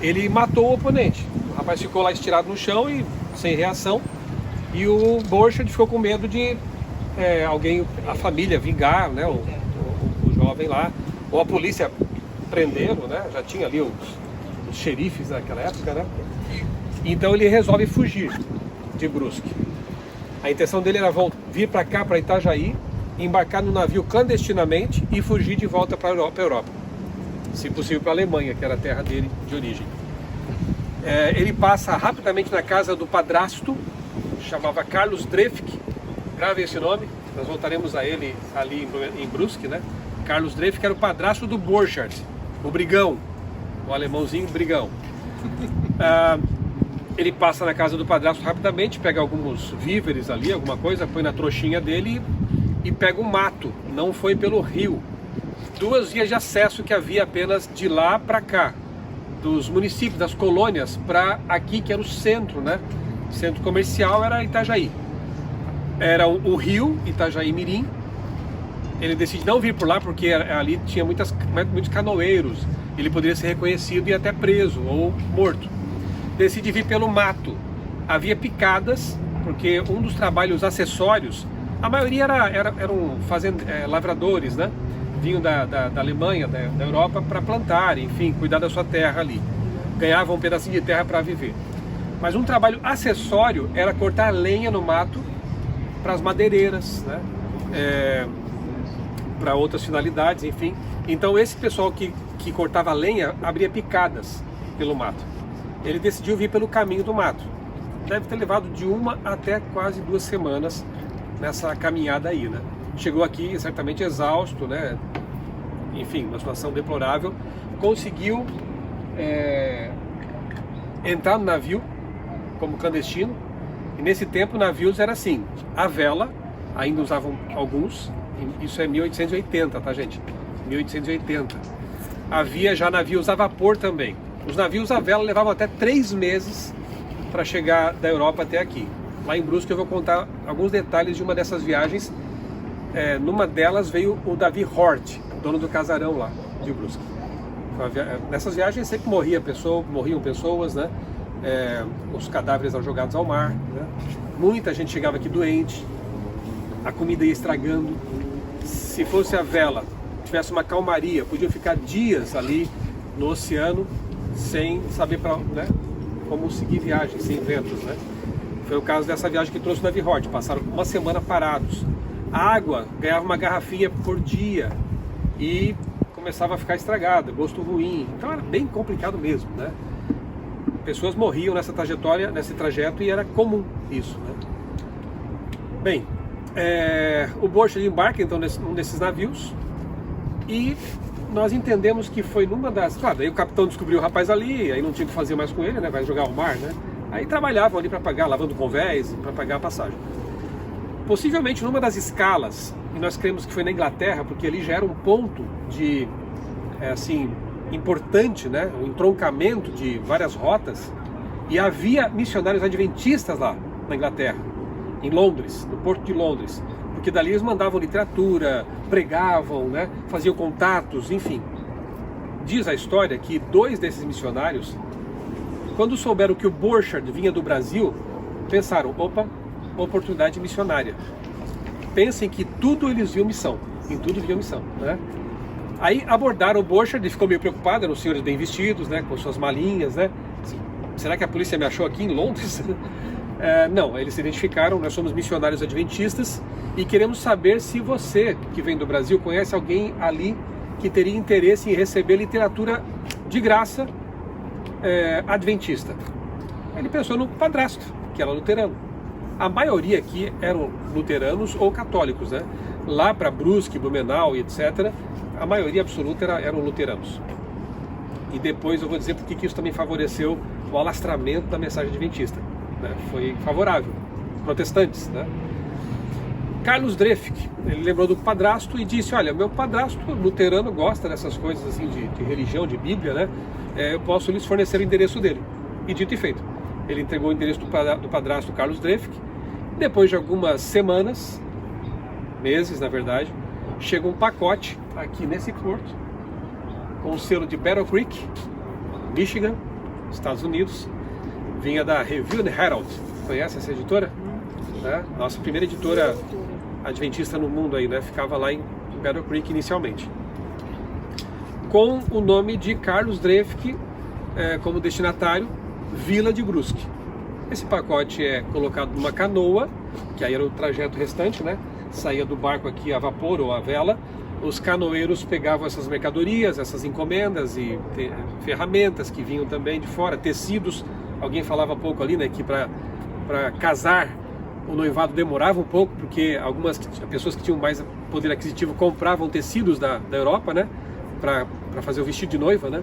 Speaker 1: Ele matou o oponente. O rapaz ficou lá estirado no chão e sem reação. E o Borchardt ficou com medo de alguém, a família, vingar, né? O jovem lá, ou a polícia prendê-lo, né? Já tinha ali os xerifes naquela época, né? Então ele resolve fugir de Brusque. A intenção dele era vir para cá, para Itajaí, embarcar no navio clandestinamente e fugir de volta para a Europa. Se possível para a Alemanha, que era a terra dele de origem. Ele passa rapidamente na casa do padrasto, chamava Carlos Drefk, grave esse nome, nós voltaremos a ele ali em Brusque, né? Carlos Drefk era o padrasto do Borchardt, o brigão, o alemãozinho brigão. Ele passa na casa do padrasto rapidamente, pega alguns víveres ali, alguma coisa, põe na trouxinha dele e pega um mato. Não foi pelo rio. 2 vias de acesso que havia apenas de lá para cá, dos municípios, das colônias, para aqui que era o centro, né? O centro comercial era Itajaí. Era o rio Itajaí Mirim. Ele decide não vir por lá porque ali tinha muitos canoeiros. Ele poderia ser reconhecido e até preso ou morto. Decide vir pelo mato. Havia picadas, porque um dos trabalhos acessórios, a maioria eram lavradores, né? Vinham da Alemanha, da Europa, para plantar, enfim, cuidar da sua terra ali. Ganhavam um pedacinho de terra para viver. Mas um trabalho acessório era cortar lenha no mato para as madeireiras, né? Para outras finalidades, enfim. Então esse pessoal que cortava lenha abria picadas pelo mato. Ele decidiu vir pelo caminho do mato. Deve ter levado de 1 até quase 2 semanas nessa caminhada aí, né? Chegou aqui certamente exausto, né? Enfim, uma situação deplorável. Conseguiu entrar no navio como clandestino. E nesse tempo navios era assim, a vela, ainda usavam alguns, isso é 1880, tá gente? 1880. Havia já navios a vapor também. Os navios a vela levavam até 3 meses para chegar da Europa até aqui. Lá em Brusque eu vou contar alguns detalhes de uma dessas viagens. Numa delas veio o Davi Hort, dono do casarão lá de Brusque. Nessas viagens sempre morriam pessoas, né? Os cadáveres eram jogados ao mar, né? Muita gente chegava aqui doente, a comida ia estragando. Se fosse a vela, tivesse uma calmaria, podiam ficar dias ali no oceano sem saber né, como seguir viagem, sem ventos, né? Foi o caso dessa viagem que trouxe o Davi Hort. Passaram 1 semana parados. A água ganhava uma garrafinha por dia e começava a ficar estragada, gosto ruim. Então era bem complicado mesmo, né? Pessoas morriam nessa trajetória, nesse trajeto, e era comum isso, né? Bem, o Borchardt embarca então num desses navios e nós entendemos que foi numa das... Claro, aí o capitão descobriu o rapaz ali, aí não tinha o que fazer mais com ele, né? Vai jogar ao mar, né? Aí trabalhavam ali para pagar, lavando convés, para pagar a passagem. Possivelmente numa das escalas, e nós cremos que foi na Inglaterra, porque ali já era um ponto de, importante, né? Um entroncamento de várias rotas, e havia missionários adventistas lá na Inglaterra, em Londres, no porto de Londres, porque dali eles mandavam literatura, pregavam, né? Faziam contatos, enfim. Diz a história que 2 desses missionários, quando souberam que o Borchardt vinha do Brasil, pensaram, opa, oportunidade missionária. Pensem que tudo eles viam missão, em tudo viam missão, né? Aí abordaram o Borchardt, ele ficou meio preocupado, eram senhores bem vestidos, né, com suas malinhas, né? Assim, será que a polícia me achou aqui em Londres? Não, eles se identificaram, nós somos missionários adventistas e queremos saber se você, que vem do Brasil, conhece alguém ali que teria interesse em receber literatura de graça adventista. Ele pensou no padrasto, que era luterano. A maioria aqui eram luteranos ou católicos, né? Lá para Brusque, Blumenau e etc., a maioria absoluta eram luteranos. E depois eu vou dizer porque que isso também favoreceu o alastramento da mensagem adventista, né? Foi favorável, protestantes, né? Carlos Drefk, ele lembrou do padrasto e disse, olha, meu padrasto luterano gosta dessas coisas assim de religião, de Bíblia, né? Eu posso lhes fornecer o endereço dele. E dito e feito, ele entregou o endereço do padrasto Carlos Drefk. Depois de algumas semanas, meses na verdade, chega um pacote aqui nesse porto, com o selo de Battle Creek, Michigan, Estados Unidos. Vinha da Review and Herald. Conhece essa editora? Né? Nossa primeira editora adventista no mundo aí, né? Ficava lá em Battle Creek inicialmente. Com o nome de Carlos Drefk como destinatário, Vila de Brusque. Esse pacote é colocado numa canoa, que aí era o trajeto restante, né? Saía do barco aqui a vapor ou a vela. Os canoeiros pegavam essas mercadorias, essas encomendas e ferramentas que vinham também de fora, tecidos. Alguém falava pouco ali, né? Que para casar o noivado demorava um pouco, porque algumas pessoas que tinham mais poder aquisitivo compravam tecidos da Europa, né? Para fazer o vestido de noiva, né?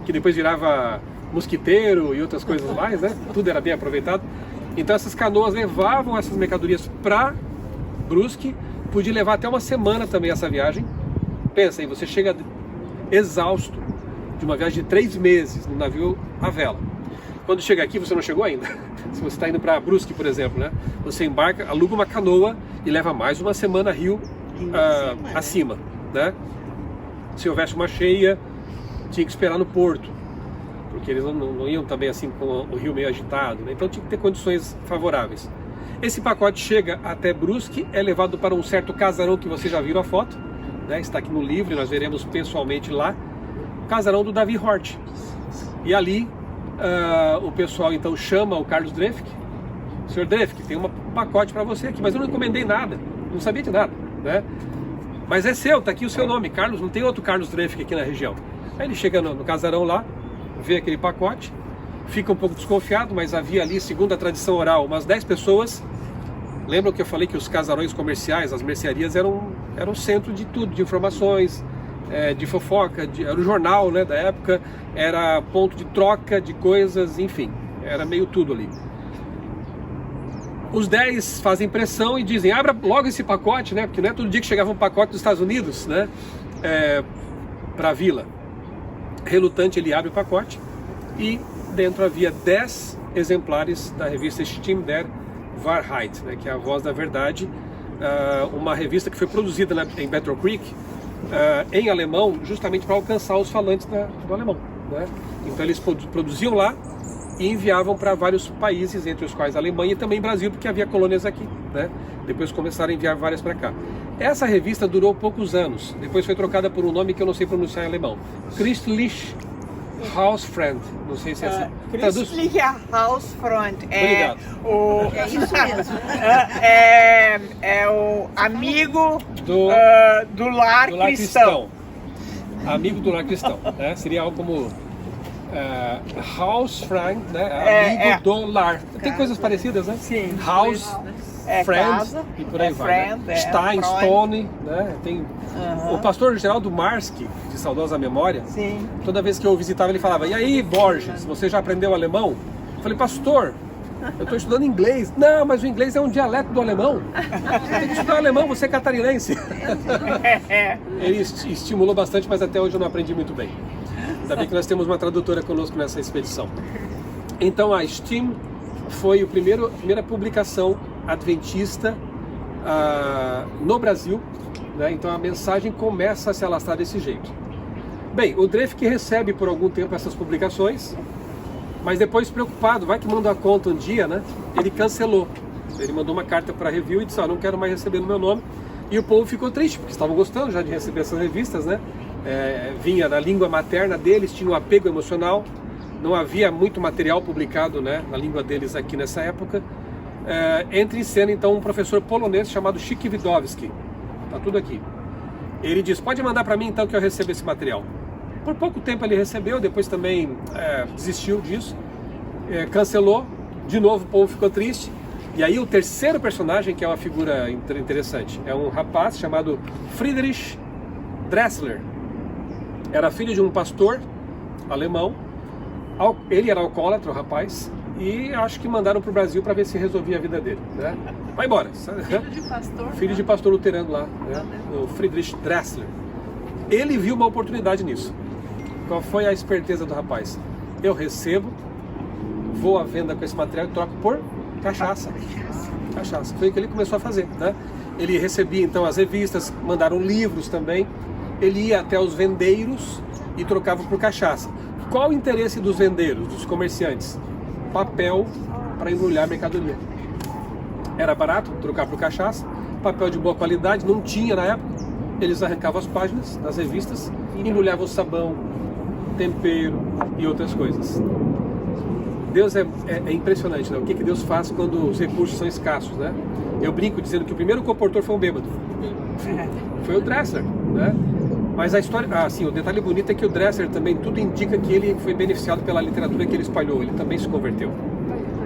Speaker 1: Que depois virava mosquiteiro e outras coisas mais, né? Tudo era bem aproveitado. Então essas canoas levavam essas mercadorias para Brusque. Podia levar até uma semana também essa viagem. Pensa aí, você chega exausto de uma viagem de 3 meses no navio à vela. Quando chega aqui, você não chegou ainda. Se você está indo para Brusque, por exemplo, né? Você embarca, aluga uma canoa e leva mais uma semana rio acima, né? Se houvesse uma cheia, tinha que esperar no porto, porque eles não iam também assim com o rio meio agitado, né? Então tinha que ter condições favoráveis. Esse pacote chega até Brusque, é levado para um certo casarão que vocês já viram a foto, né? Está aqui no livro, nós veremos pessoalmente lá, o casarão do Davi Hort. E ali o pessoal então chama o Carlos Drefk. Senhor Drefk, tem um pacote para você aqui, mas eu não encomendei nada, não sabia de nada, né? Mas é seu, tá aqui o seu nome, Carlos, não tem outro Carlos Drefk aqui na região. Aí ele chega no casarão lá, vê aquele pacote, fica um pouco desconfiado, mas havia ali, segundo a tradição oral, umas 10 pessoas. Lembram que eu falei que os casarões comerciais, as mercearias, eram centro de tudo, de informações, de fofoca, era o jornal, né, da época, era ponto de troca de coisas, enfim, era meio tudo ali. Os 10 fazem pressão e dizem, abra logo esse pacote, né? Porque não é todo dia que chegava um pacote dos Estados Unidos, né? Para a vila. Relutante, ele abre o pacote e dentro havia 10 exemplares da revista Stimme der Wahrheit, né? Que é a voz da verdade, uma revista que foi produzida em Battle Creek em alemão, justamente para alcançar os falantes do alemão, né? Então eles produziam lá e enviavam para vários países, entre os quais a Alemanha e também Brasil, porque havia colônias aqui, né? Depois começaram a enviar várias para cá. Essa revista durou poucos anos, depois foi trocada por um nome que eu não sei pronunciar em alemão, Christliche Hausfreund, não sei se é assim.
Speaker 4: Christliche Hausfreund
Speaker 1: Obrigado.
Speaker 3: É isso mesmo.
Speaker 4: É o amigo
Speaker 1: do
Speaker 4: lar cristão.
Speaker 1: Amigo do lar cristão, né? Seria algo como Hausfreund, né? Amigo do lar. Tem coisas parecidas, né?
Speaker 4: Sim.
Speaker 1: House, friend,
Speaker 4: casa,
Speaker 1: e por aí vai.
Speaker 4: Friend,
Speaker 1: Né? Stein,
Speaker 4: Freund.
Speaker 1: Stone, né? Tem o pastor Geraldo Marski, de saudosa memória.
Speaker 4: Sim.
Speaker 1: Toda vez que eu visitava, ele falava: e aí, Borges, você já aprendeu alemão? Eu falei: pastor, eu estou estudando inglês. Não, mas o inglês é um dialeto do alemão. Você tem que estudar alemão, você é catarinense. Ele estimulou bastante, mas até hoje eu não aprendi muito bem. Ainda bem que nós temos uma tradutora conosco nessa expedição. Então a Stimme foi a primeira publicação adventista no Brasil, né? Então a mensagem começa a se alastrar desse jeito. Bem, o Drefk recebe por algum tempo essas publicações, mas depois, preocupado, vai que manda a conta um dia, né? Ele cancelou. Ele mandou uma carta para a Review e disse: não quero mais receber no meu nome. E o povo ficou triste, porque estavam gostando já de receber essas revistas, né? Vinha da língua materna deles, tinha um apego emocional. Não havia muito material publicado, né, na língua deles aqui nessa época. Entra em cena então um professor polonês chamado Sikiewicz. Tá tudo aqui. Ele diz: pode mandar para mim então que eu receba esse material. Por pouco tempo ele recebeu, depois também desistiu disso, cancelou. De novo o povo ficou triste. E aí o terceiro personagem, que é uma figura interessante, é um rapaz chamado Friedrich Dressler. Era filho de um pastor alemão. Ele era alcoólatra, o rapaz, e acho que mandaram para o Brasil para ver se resolvia a vida dele, né? Vai embora.
Speaker 5: Filho de pastor.
Speaker 1: Filho de pastor luterano lá, né? O Friedrich Dressler. Ele viu uma oportunidade nisso. Qual foi a esperteza do rapaz? Eu recebo, vou à venda com esse material e troco por cachaça. Cachaça. Foi o que ele começou a fazer, né? Ele recebia então as revistas, mandaram livros também. Ele ia até os vendeiros e trocava por cachaça. Qual o interesse dos vendeiros, dos comerciantes? Papel para embrulhar mercadoria. Era barato trocar por cachaça, papel de boa qualidade, não tinha na época. Eles arrancavam as páginas das revistas e embrulhavam sabão, tempero e outras coisas. Deus é impressionante, né? O que Deus faz quando os recursos são escassos, né? Eu brinco dizendo que o primeiro comportor foi um bêbado. Foi o Dressler, né? Mas a história, o detalhe bonito é que o Dressler também, tudo indica que ele foi beneficiado pela literatura que ele espalhou, ele também se converteu.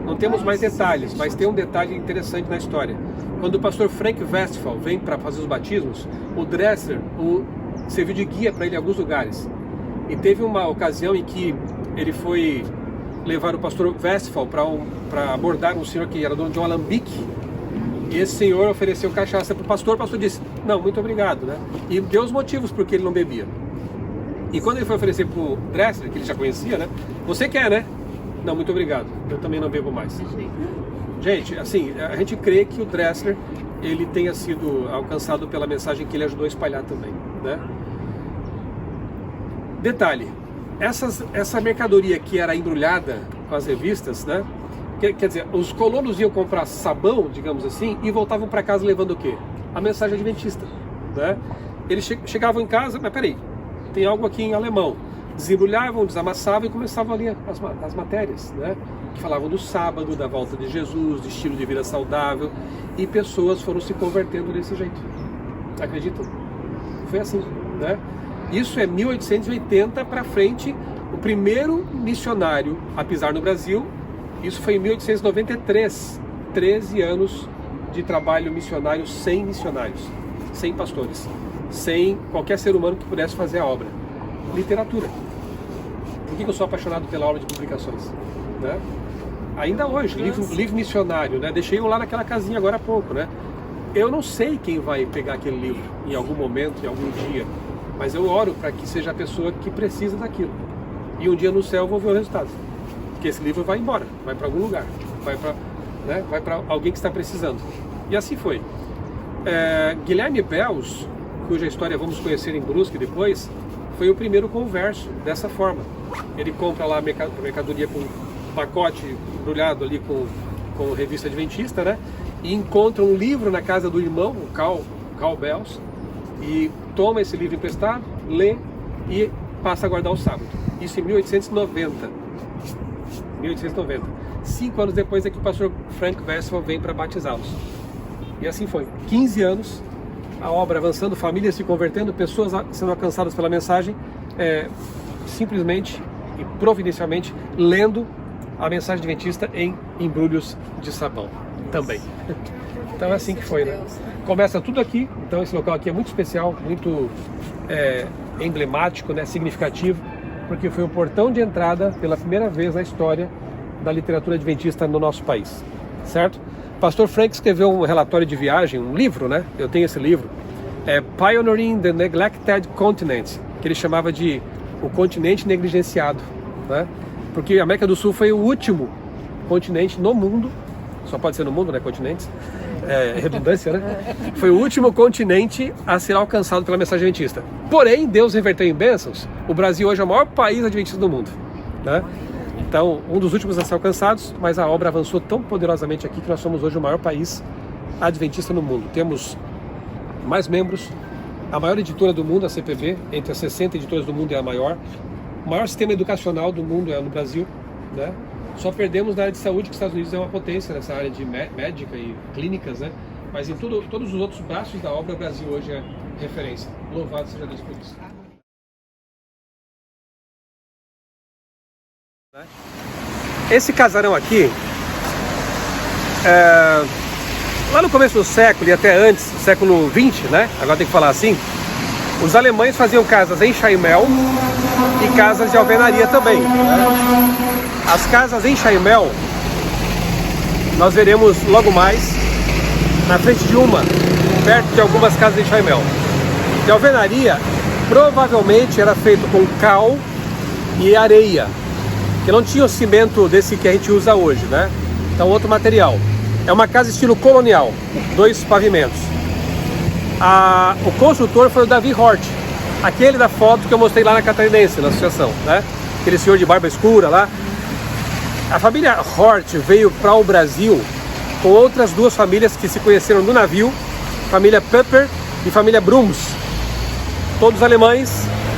Speaker 1: Não temos mais detalhes, mas tem um detalhe interessante na história. Quando o pastor Frank Westphal vem para fazer os batismos, o Dressler serviu de guia para ele em alguns lugares. E teve uma ocasião em que ele foi levar o pastor Westphal para abordar um senhor que era dono de um alambique. E esse senhor ofereceu cachaça para o pastor disse, não, muito obrigado, né? E deu os motivos por que ele não bebia. E quando ele foi oferecer para o Dressler, que ele já conhecia, né? Você quer, né? Não, muito obrigado, eu também não bebo mais. Gente, assim, a gente crê que o Dressler, ele tenha sido alcançado pela mensagem que ele ajudou a espalhar também, né? Detalhe, essa mercadoria que era embrulhada com as revistas, né? Quer dizer, os colonos iam comprar sabão, digamos assim, e voltavam para casa levando o quê? A mensagem adventista, né? Eles chegavam em casa, mas peraí, tem algo aqui em alemão. Desembrulhavam, desamassavam e começavam ali as matérias, né? Que falavam do sábado, da volta de Jesus, de estilo de vida saudável, e pessoas foram se convertendo desse jeito. Acreditam? Foi assim, né? Isso é 1880 para frente. O primeiro missionário a pisar no Brasil, isso foi em 1893, 13 anos de trabalho missionário sem missionários, sem pastores, sem qualquer ser humano que pudesse fazer a obra. Literatura. Por que eu sou apaixonado pela obra de publicações? Né? Ainda hoje, livro missionário, né? Deixei um lá naquela casinha agora há pouco, né? Eu não sei quem vai pegar aquele livro em algum momento, em algum dia, mas eu oro para que seja a pessoa que precisa daquilo. E um dia no céu eu vou ver o resultado. Porque esse livro vai embora, vai para algum lugar, vai para alguém que está precisando. E assim foi. Guilherme Bels, cuja história vamos conhecer em Brusque depois, foi o primeiro converso dessa forma. Ele compra lá a mercadoria com pacote embrulhado ali com revista adventista, né? E encontra um livro na casa do irmão, o Carl Bels, e toma esse livro emprestado, lê e passa a guardar o sábado. Isso em 1890. 5 anos depois é que o pastor Frank Westphal vem para batizá-los. E assim foi. 15 anos, a obra avançando, famílias se convertendo, pessoas sendo alcançadas pela mensagem, simplesmente e providencialmente lendo a mensagem adventista em embrulhos de sabão também. Então é assim que foi, né? Começa tudo aqui, então esse local aqui é muito especial, muito emblemático, né? Significativo, porque foi o portão de entrada pela primeira vez na história da literatura adventista no nosso país, certo? O pastor Frank escreveu um relatório de viagem, um livro, né? Eu tenho esse livro, Pioneering the Neglected Continent, que ele chamava de o continente negligenciado, né? Porque a América do Sul foi o último continente no mundo, só pode ser no mundo, né? Continentes, redundância, né? Foi o último continente a ser alcançado pela mensagem adventista. Porém, Deus reverteu em bênçãos. O Brasil hoje é o maior país adventista do mundo, né? Então, um dos últimos a ser alcançados, mas a obra avançou tão poderosamente aqui que nós somos hoje o maior país adventista no mundo. Temos mais membros, a maior editora do mundo, a CPB, entre as 60 editoras do mundo é a maior. O maior sistema educacional do mundo é no Brasil, né? Só perdemos na área de saúde, que os Estados Unidos é uma potência nessa área de médica e clínicas, né? Mas em todos os outros braços da obra, o Brasil hoje é referência. Louvado seja Deus por isso. Esse casarão aqui, lá no começo do século e até antes, século XX, né? Agora tem que falar assim, os alemães faziam casas em Chaimel, e casas de alvenaria também, né? As casas em Chaimel, nós veremos logo mais na frente de uma, perto de algumas casas em Chaimel. De alvenaria, provavelmente era feito com cal e areia, que não tinha o cimento desse que a gente usa hoje, né? Então, outro material. É uma casa estilo colonial, 2 pavimentos. O construtor foi o Davi Hort, aquele da foto que eu mostrei lá na Catarinense, na associação, né? Aquele senhor de barba escura lá. A família Hort veio para o Brasil com outras 2 famílias que se conheceram no navio, família Pepper e família Brums. Todos alemães,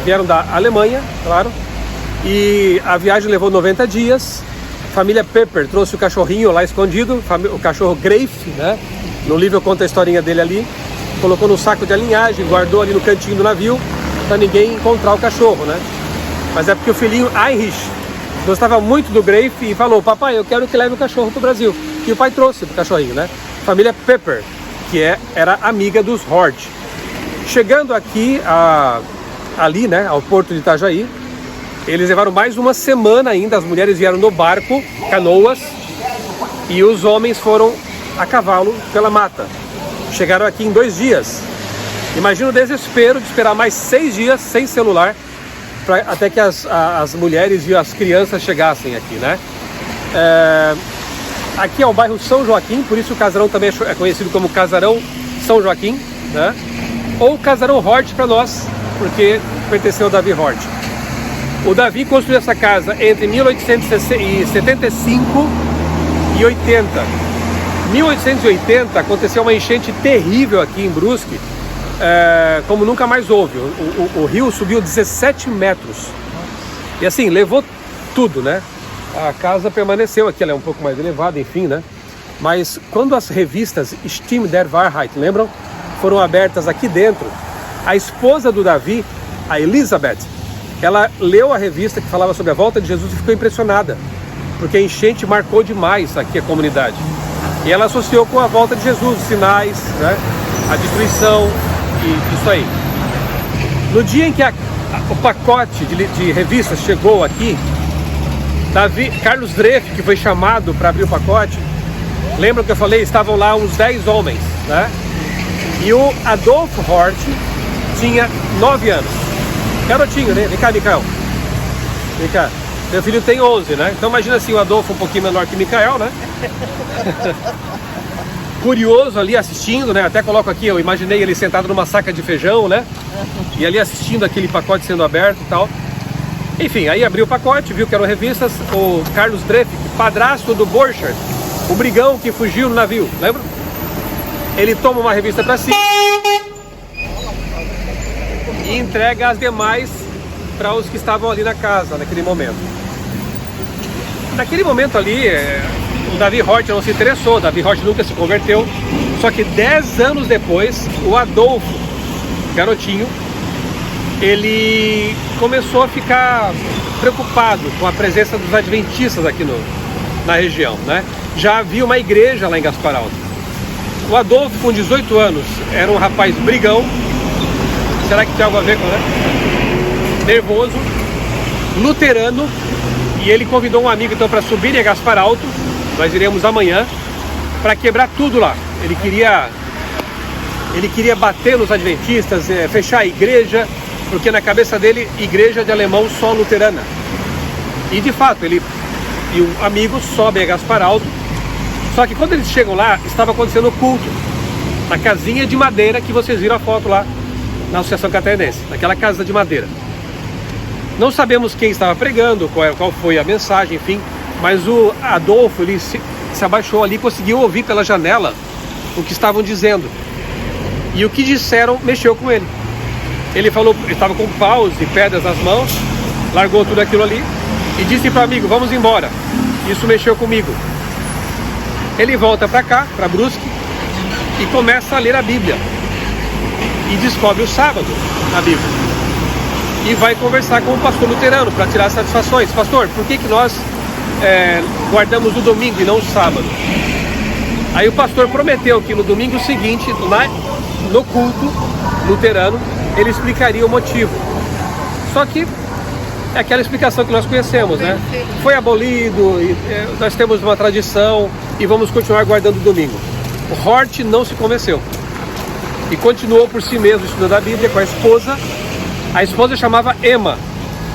Speaker 1: vieram da Alemanha, claro, e a viagem levou 90 dias. Família Pepper trouxe o cachorrinho lá escondido, o cachorro Grafe, né? No livro conta a historinha dele ali. Colocou no saco de alinhagem, guardou ali no cantinho do navio, para ninguém encontrar o cachorro, né? Mas é porque o filhinho Heinrich gostava muito do Grafe e falou: papai, eu quero que leve o cachorro para o Brasil. E o pai trouxe o cachorrinho, né? Família Pepper, que era amiga dos Hort. Chegando aqui, ali, né, ao porto de Itajaí, eles levaram mais uma semana ainda. As mulheres vieram no barco, canoas, e os homens foram a cavalo pela mata. Chegaram aqui em 2 dias. Imagina o desespero de esperar mais 6 dias sem celular até que as mulheres e as crianças chegassem aqui, né? Aqui é o bairro São Joaquim, por isso o casarão também é conhecido como Casarão São Joaquim, né? Ou Casarão Hort para nós, porque pertenceu ao Davi Hort. O Davi construiu essa casa entre 1875 e 80. 1880 aconteceu uma enchente terrível aqui em Brusque, como nunca mais houve. O rio subiu 17 metros. E assim, levou tudo, né? A casa permaneceu aqui, ela é um pouco mais elevada, enfim, né? Mas quando as revistas Stimme der Wahrheit, lembram? Foram abertas aqui dentro, a esposa do Davi, a Elizabeth, ela leu a revista que falava sobre a volta de Jesus e ficou impressionada, porque a enchente marcou demais aqui a comunidade. E ela associou com a volta de Jesus, os sinais, né? A destruição e isso aí. No dia em que o pacote de revistas chegou aqui, Carlos Dreff, que foi chamado para abrir o pacote, lembra que eu falei? Estavam lá uns 10 homens, né? E o Adolfo Hort tinha 9 anos. Garotinho, né? Vem cá, Micael. Vem cá. Meu filho tem 11, né? Então imagina assim, o Adolfo um pouquinho menor que Micael, né? Curioso ali assistindo, né? Até coloco aqui, eu imaginei ele sentado numa saca de feijão, né? E ali assistindo aquele pacote sendo aberto e tal. Enfim, aí abriu o pacote, viu que eram revistas. O Carlos Dreff, padrasto do Borchardt, o brigão que fugiu no navio, lembra? Ele toma uma revista para si e entrega as demais para os que estavam ali na casa naquele momento. Naquele momento ali, o Davi Hort não se interessou, o Davi Hort nunca se converteu. Só que 10 anos depois, o Adolfo, garotinho, ele começou a ficar preocupado com a presença dos adventistas aqui na região, né? Já havia uma igreja lá em Gaspar Alto. O Adolfo, com 18 anos, era um rapaz brigão. Será que tem algo a ver com, né? Nervoso, luterano. E ele convidou um amigo então para subir em Gaspar Alto. Nós iremos amanhã para quebrar tudo lá. Ele queria bater nos adventistas, fechar a igreja, porque na cabeça dele, igreja de alemão só luterana. E de fato, ele e o amigo sobem a Gaspar Alto. Só que quando eles chegam lá, estava acontecendo o culto na casinha de madeira que vocês viram a foto lá na Associação Catarinense, naquela casa de madeira. Não sabemos quem estava pregando, qual foi a mensagem, enfim, mas o Adolfo, ele se abaixou ali e conseguiu ouvir pela janela o que estavam dizendo. E o que disseram mexeu com ele. Ele falou, ele estava com paus e pedras nas mãos, largou tudo aquilo ali e disse para o amigo: vamos embora. Isso mexeu comigo. Ele volta para cá, para Brusque, e começa a ler a Bíblia. E descobre o sábado na Bíblia. E vai conversar com o pastor luterano para tirar satisfações. Pastor, por que nós guardamos o domingo e não o sábado? Aí o pastor prometeu que no domingo seguinte, no culto luterano, ele explicaria o motivo. Só que É aquela explicação que nós conhecemos, né? Foi abolido, nós temos uma tradição e vamos continuar guardando o domingo. O Hort não se convenceu e continuou por si mesmo estudando a Bíblia com a esposa. A esposa chamava Emma,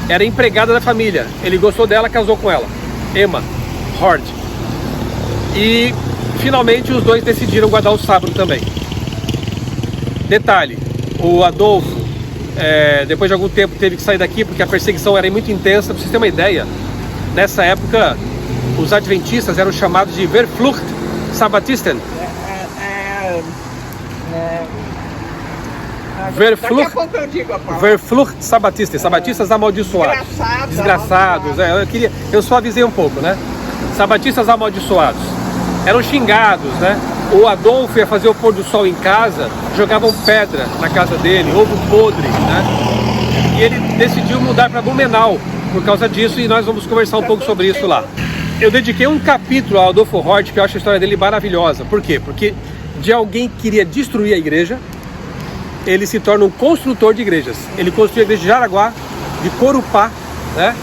Speaker 1: era empregada da família. Ele gostou dela, casou com ela, Emma Hort. E finalmente os dois decidiram guardar o sábado também. Detalhe, o Adolfo, depois de algum tempo teve que sair daqui porque a perseguição era muito intensa. Para vocês terem uma ideia, nessa época os adventistas eram chamados de Verflucht Sabbatisten. Verflucht Sabbatisten, sabatistas amaldiçoados, desgraçados. Eu só avisei um pouco, né? Sabatistas amaldiçoados, eram xingados, né? O Adolfo ia fazer o pôr do sol em casa, jogavam pedra na casa dele, ovo podre, né? E ele decidiu mudar para Blumenau por causa disso, e nós vamos conversar um pouco sobre isso lá. Eu dediquei um capítulo ao Adolfo Hort, que eu acho a história dele maravilhosa. Por quê? Porque de alguém que queria destruir a igreja, ele se torna um construtor de igrejas. Ele construiu a igreja de Jaraguá, de Corupá, né?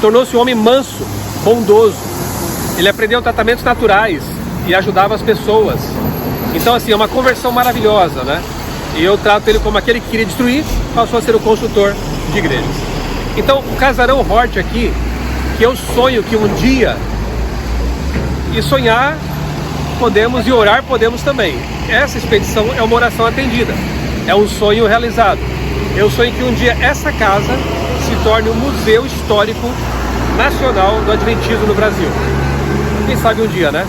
Speaker 1: Tornou-se um homem manso, bondoso. Ele aprendeu tratamentos naturais e ajudava as pessoas. Então, assim, é uma conversão maravilhosa, né? E eu trato ele como aquele que queria destruir, passou a ser o construtor de igrejas. Então, o casarão Hort aqui, que eu sonho que um dia, e sonhar podemos e orar podemos também. Essa expedição é uma oração atendida, é um sonho realizado. Eu sonho que um dia essa casa se torne um museu histórico nacional do Adventismo no Brasil. Quem sabe um dia, né?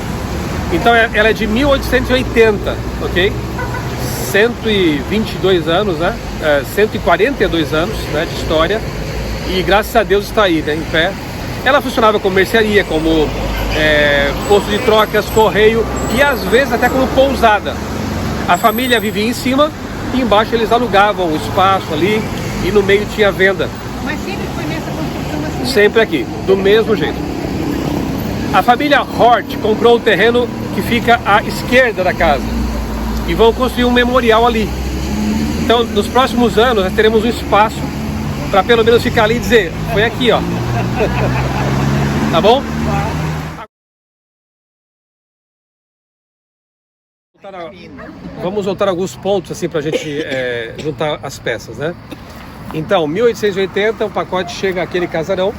Speaker 1: Então ela é de 1880, ok? 122 anos, né? 142 anos, né, de história. E graças a Deus está aí, né, em pé. Ela funcionava como mercearia, como posto de trocas, correio e às vezes até como pousada. A família vivia em cima e embaixo eles alugavam o espaço ali e no meio tinha venda.
Speaker 3: Mas sempre foi nessa construção assim?
Speaker 1: Sempre aqui, do mesmo jeito. A família Hort comprou o terreno que fica à esquerda da casa e vão construir um memorial ali. Então, nos próximos anos, nós teremos um espaço para pelo menos ficar ali e dizer, foi aqui, ó. Tá bom? Vamos voltar a alguns pontos assim para a gente juntar as peças, né? Então, 1880, o pacote chega àquele casarão,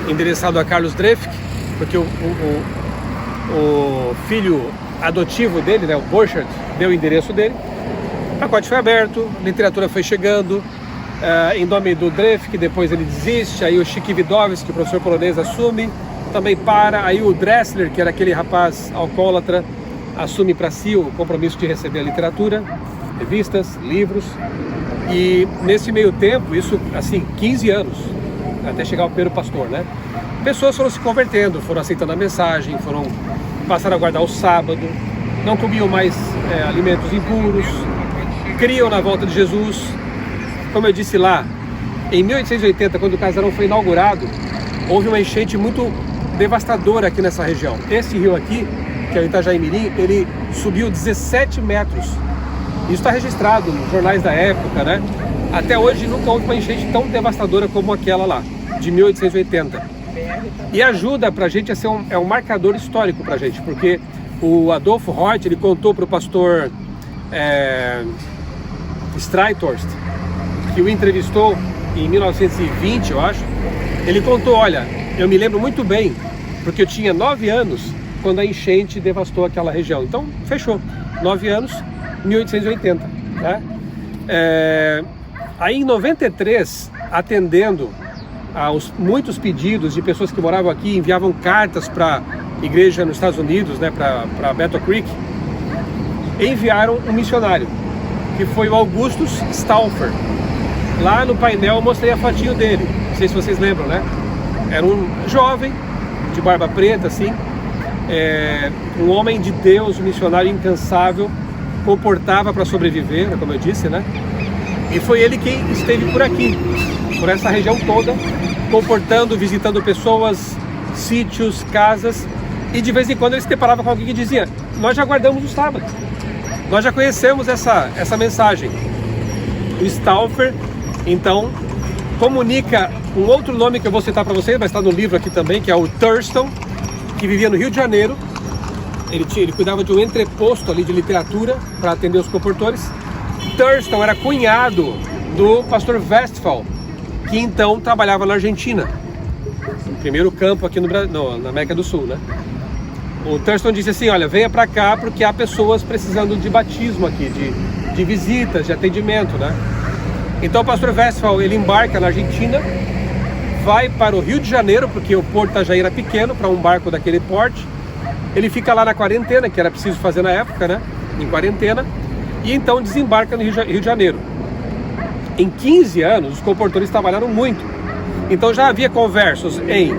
Speaker 1: endereçado a Carlos Drefk, porque o filho adotivo dele, né, o Borchardt, deu o endereço dele. O pacote foi aberto, a literatura foi chegando, em nome do Drefk, depois ele desiste, aí o Chikividovski, o professor polonês, assume, também para, aí o Dressler, que era aquele rapaz alcoólatra, assume para si o compromisso de receber a literatura, revistas, livros, e nesse meio tempo, isso assim, 15 anos, até chegar o primeiro pastor, né? Pessoas foram se convertendo, foram aceitando a mensagem, passaram a guardar o sábado, não comiam mais alimentos impuros, criam na volta de Jesus. Como eu disse lá, em 1880, quando o casarão foi inaugurado, houve uma enchente muito devastadora aqui nessa região. Esse rio aqui, que é o Itajaimirim, ele subiu 17 metros. Isso está registrado nos jornais da época, né? Até hoje nunca houve uma enchente tão devastadora como aquela lá, de 1880. E ajuda pra gente a ser um marcador histórico pra gente, porque o Adolfo Hort, ele contou para o pastor Streitorst, que o entrevistou em 1920, eu acho. Ele contou, olha, eu me lembro muito bem, porque eu tinha 9 anos quando a enchente devastou aquela região. Então, fechou. 9 anos, 1880. Né? Aí, em 93, atendendo aos muitos pedidos de pessoas que moravam aqui, enviavam cartas para a igreja nos Estados Unidos, né, para Battle Creek, enviaram um missionário, que foi o Augustus Stauffer. Lá no painel eu mostrei a fotinho dele, não sei se vocês lembram, né? Era um jovem, de barba preta, assim, um homem de Deus, um missionário incansável, comportava para sobreviver, como eu disse, né? E foi ele quem esteve por aqui, por essa região toda, comportando, visitando pessoas, sítios, casas, e de vez em quando ele se deparava com alguém que dizia, nós já guardamos o sábado, nós já conhecemos essa mensagem. O Stauffer, então, comunica um outro nome que eu vou citar para vocês, mas está no livro aqui também, que é o Thurston, que vivia no Rio de Janeiro. Ele cuidava de um entreposto ali de literatura para atender os colportores. Thurston era cunhado do pastor Westphal, que então trabalhava na Argentina, no primeiro campo aqui na América do Sul, né? O Thurston disse assim: olha, venha para cá porque há pessoas precisando de batismo aqui, de visitas, de atendimento, né? Então o pastor Westphal, ele embarca na Argentina, vai para o Rio de Janeiro, porque o Porto Itajaí era pequeno para um barco daquele porte. Ele fica lá na quarentena, que era preciso fazer na época, né? Em quarentena, e então desembarca no Rio de Janeiro. Em 15 anos, os colportores trabalharam muito. Então já havia conversos em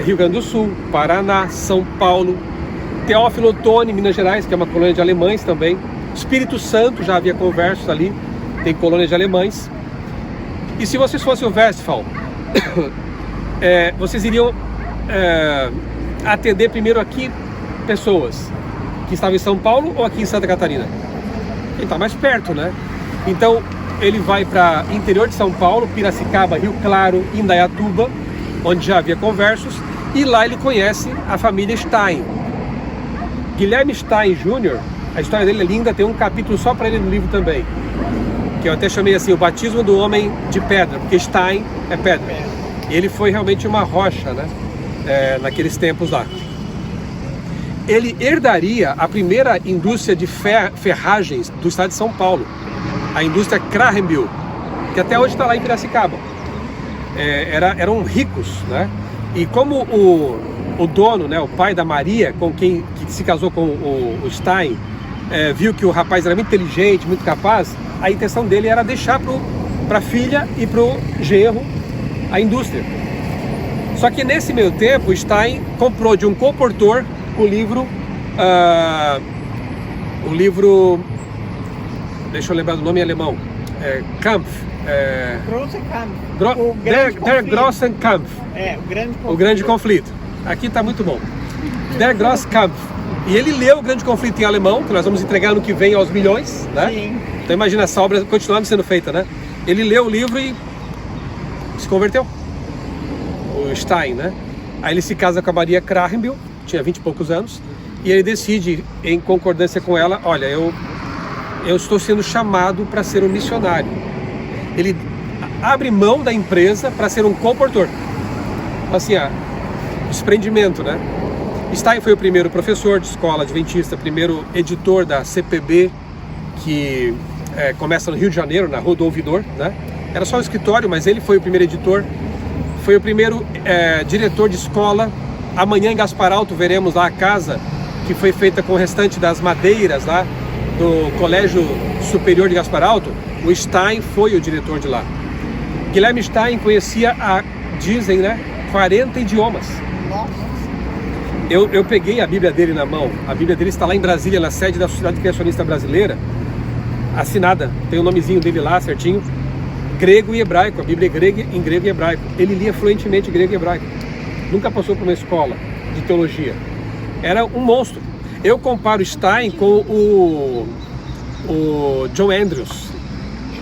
Speaker 1: Rio Grande do Sul, Paraná, São Paulo, Teófilo Otoni, Minas Gerais, que é uma colônia de alemães também. Espírito Santo já havia conversos ali, tem colônia de alemães. E se vocês fossem o Westphal, vocês iriam atender primeiro aqui pessoas que estavam em São Paulo ou aqui em Santa Catarina? Ele está mais perto, né? Então ele vai para interior de São Paulo, Piracicaba, Rio Claro, Indaiatuba, onde já havia conversos, e lá ele conhece a família Stein. Guilherme Stein Jr., a história dele é linda, tem um capítulo só para ele no livro também, que eu até chamei assim, o batismo do homem de pedra, porque Stein é pedra. E ele foi realmente uma rocha, né? Naqueles tempos lá. Ele herdaria a primeira indústria de ferragens do estado de São Paulo, a indústria Krahenbiel, que até hoje está lá em Piracicaba. Eram ricos, né? E como o dono, né, o pai da Maria, que se casou com o Stein, viu que o rapaz era muito inteligente, muito capaz, a intenção dele era deixar para a filha e para o genro a indústria. Só que nesse meio tempo, o Stein comprou de um colportor o livro, deixa eu lembrar do nome em alemão, Kampf, Der Grossen Kampf, o grande conflito. Aqui está muito bom. Der Grosse Kampf. E ele leu o Grande Conflito em alemão, que nós vamos entregar ano que vem aos milhões, né? Sim. Então imagina essa obra continuando sendo feita, né? Ele leu o livro e se converteu. O Stein, né? Aí ele se casa com a Maria Krahenbiel, tinha 20 e poucos anos, e ele decide, em concordância com ela, olha, eu estou sendo chamado para ser um missionário. Ele abre mão da empresa para ser um colportor. Assim, desprendimento, né? Stein foi o primeiro professor de escola adventista, primeiro editor da CPB, que começa no Rio de Janeiro, na Rua do Ouvidor, né? Era só um escritório, mas ele foi o primeiro editor. Foi o primeiro diretor de escola. Amanhã em Gaspar Alto veremos lá a casa que foi feita com o restante das madeiras lá do Colégio Superior de Gaspar Alto. O Stein foi o diretor de lá. Guilherme Stein conhecia, dizem, né, 40 idiomas. Eu peguei a Bíblia dele na mão. A Bíblia dele está lá em Brasília, na sede da Sociedade Criacionista Brasileira, assinada, tem o nomezinho dele lá certinho, grego e hebraico, a Bíblia é em grego e hebraico. Ele lia fluentemente grego e hebraico, nunca passou por uma escola de teologia, era um monstro. Eu comparo Stein com o John Andrews,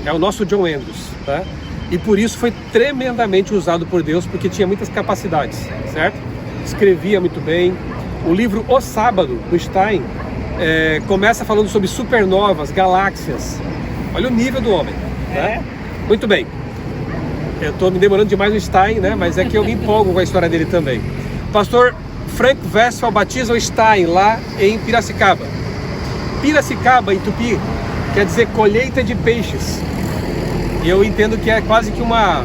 Speaker 1: é o nosso John Andrews, tá? E por isso foi tremendamente usado por Deus, porque tinha muitas capacidades, certo? Escrevia muito bem. O livro O Sábado, do Stein, começa falando sobre supernovas, galáxias. Olha o nível do homem, né? Muito bem. Eu estou me demorando demais no Stein, né? Mas é que eu me empolgo com a história dele também. Pastor Frank Westphal batiza o Stein lá em Piracicaba. Piracicaba, em Tupi, quer dizer colheita de peixes. E eu entendo que é quase que uma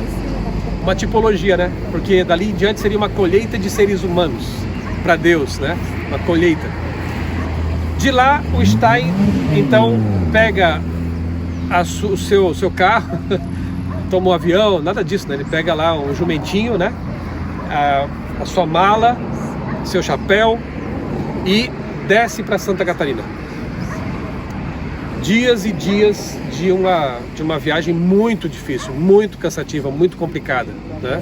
Speaker 1: tipologia, né? Porque dali em diante seria uma colheita de seres humanos para Deus, né? Uma colheita. De lá, o Stein então pega o seu carro, toma um avião, nada disso, né? Ele pega lá um jumentinho, né? A sua mala, seu chapéu e desce para Santa Catarina. Dias e dias de uma viagem muito difícil, muito cansativa, muito complicada, né?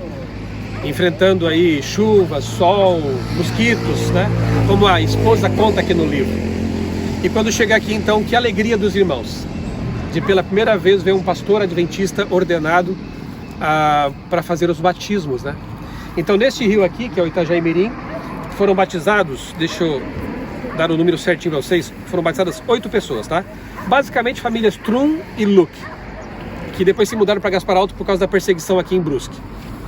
Speaker 1: Enfrentando aí chuva, sol, mosquitos, né? Como a esposa conta aqui no livro. E quando chega aqui, então, que alegria dos irmãos de pela primeira vez ver um pastor adventista ordenado para fazer os batismos, né? Então neste rio aqui, que é o Itajaí Mirim, foram batizados, deixa eu dar o número certinho para vocês, foram batizadas 8 pessoas, tá? Basicamente famílias Trum e Luque, que depois se mudaram para Gaspar Alto por causa da perseguição aqui em Brusque.